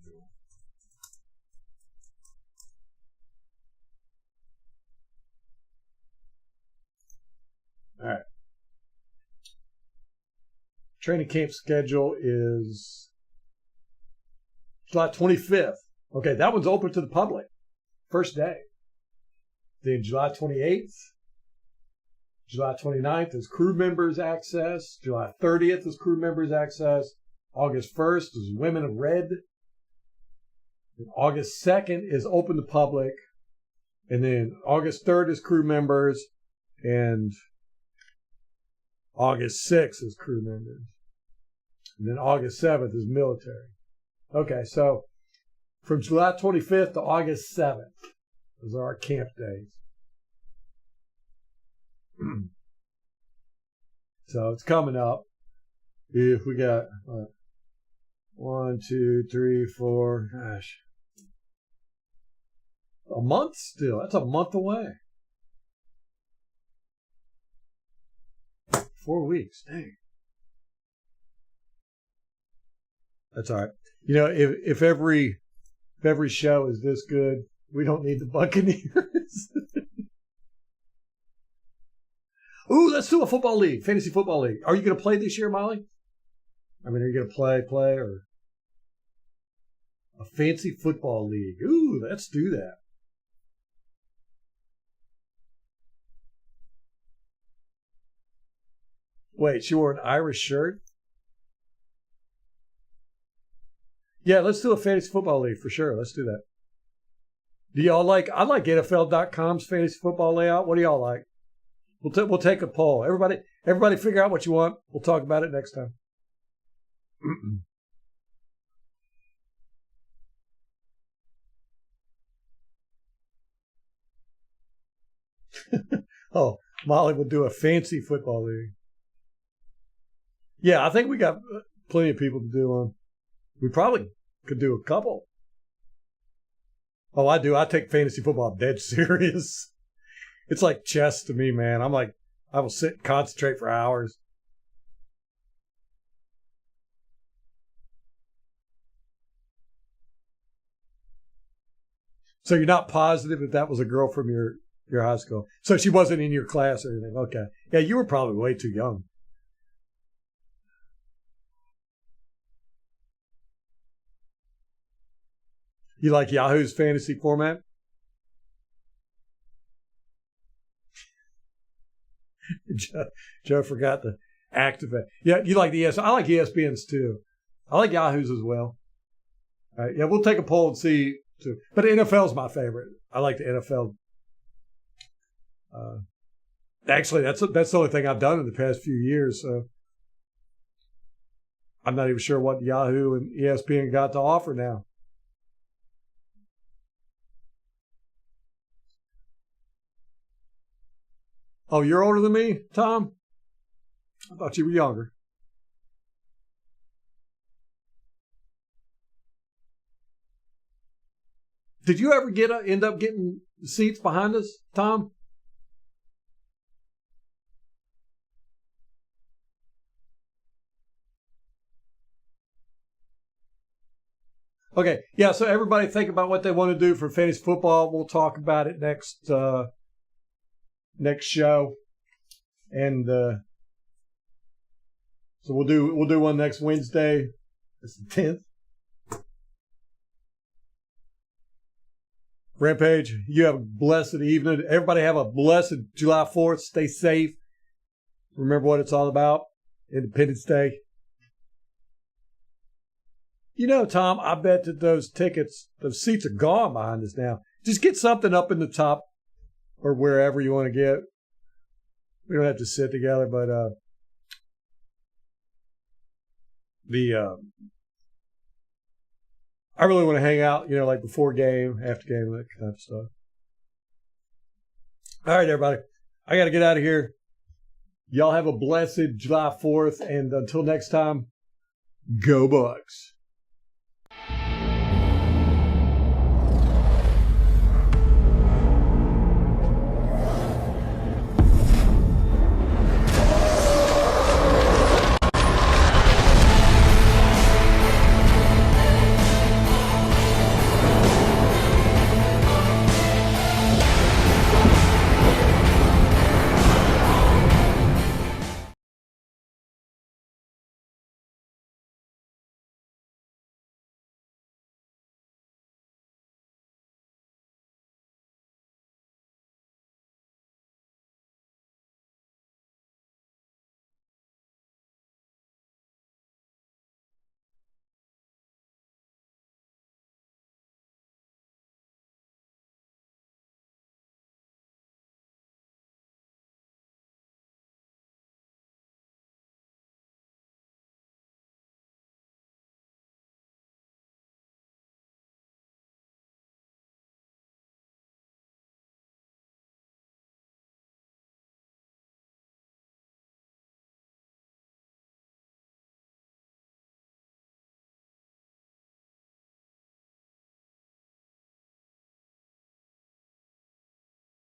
All right. Training camp schedule is July 25th. Okay, that one's open to the public. First day. Then July 28th. July 29th is crew members access. July 30th is crew members access. August 1st is Women of Red. And August 2nd is open to public. And then August 3rd is crew members. And August 6th is crew members. And then August 7th is military. Okay, so from July 25th to August 7th, those are our camp days. So it's coming up. If we got 1, 2, 3, 4, gosh, a month still. That's a month away. 4 weeks, dang. That's all right. You know, if every show is this good, we don't need the Buccaneers. Ooh, let's do a football league, fantasy football league. Are you going to play this year, Molly? I mean, are you going to play, or a fancy football league? Ooh, let's do that. Wait, she wore an Irish shirt? Yeah, let's do a fantasy football league for sure. Let's do that. Do y'all like? I like NFL.com's fantasy football layout. What do y'all like? We'll take a poll. Everybody, figure out what you want. We'll talk about it next time. Oh, Molly will do a fancy football league. Yeah, I think we got plenty of people to do one. We probably could do a couple. Oh, I do. I take fantasy football dead serious. It's like chess to me, man. I'm like, I will sit and concentrate for hours. So you're not positive if that was a girl from your high school? So she wasn't in your class or anything? Okay. Yeah, you were probably way too young. You like Yahoo's fantasy format? Joe forgot to activate. Yeah, you like the I like ESPN's too. I like Yahoo's as well. All right, yeah, we'll take a poll and see too. But the NFL is my favorite. I like the NFL. Actually, that's the only thing I've done in the past few years. So I'm not even sure what Yahoo and ESPN got to offer now. Oh, you're older than me, Tom? I thought you were younger. Did you ever end up getting seats behind us, Tom? Okay, yeah. So everybody think about what they want to do for fantasy football. We'll talk about it next show, and so we'll do one next Wednesday. It's the 10th. Rampage, you have a blessed evening. Everybody have a blessed July 4th. Stay safe. Remember what it's all about. Independence Day. You know, Tom, I bet that those seats are gone behind us now. Just get something up in the top or wherever you want to get. We don't have to sit together, but I really want to hang out, like before game, after game, that kind of stuff. All right, everybody. I got to get out of here. Y'all have a blessed July 4th, and until next time, go Bucs.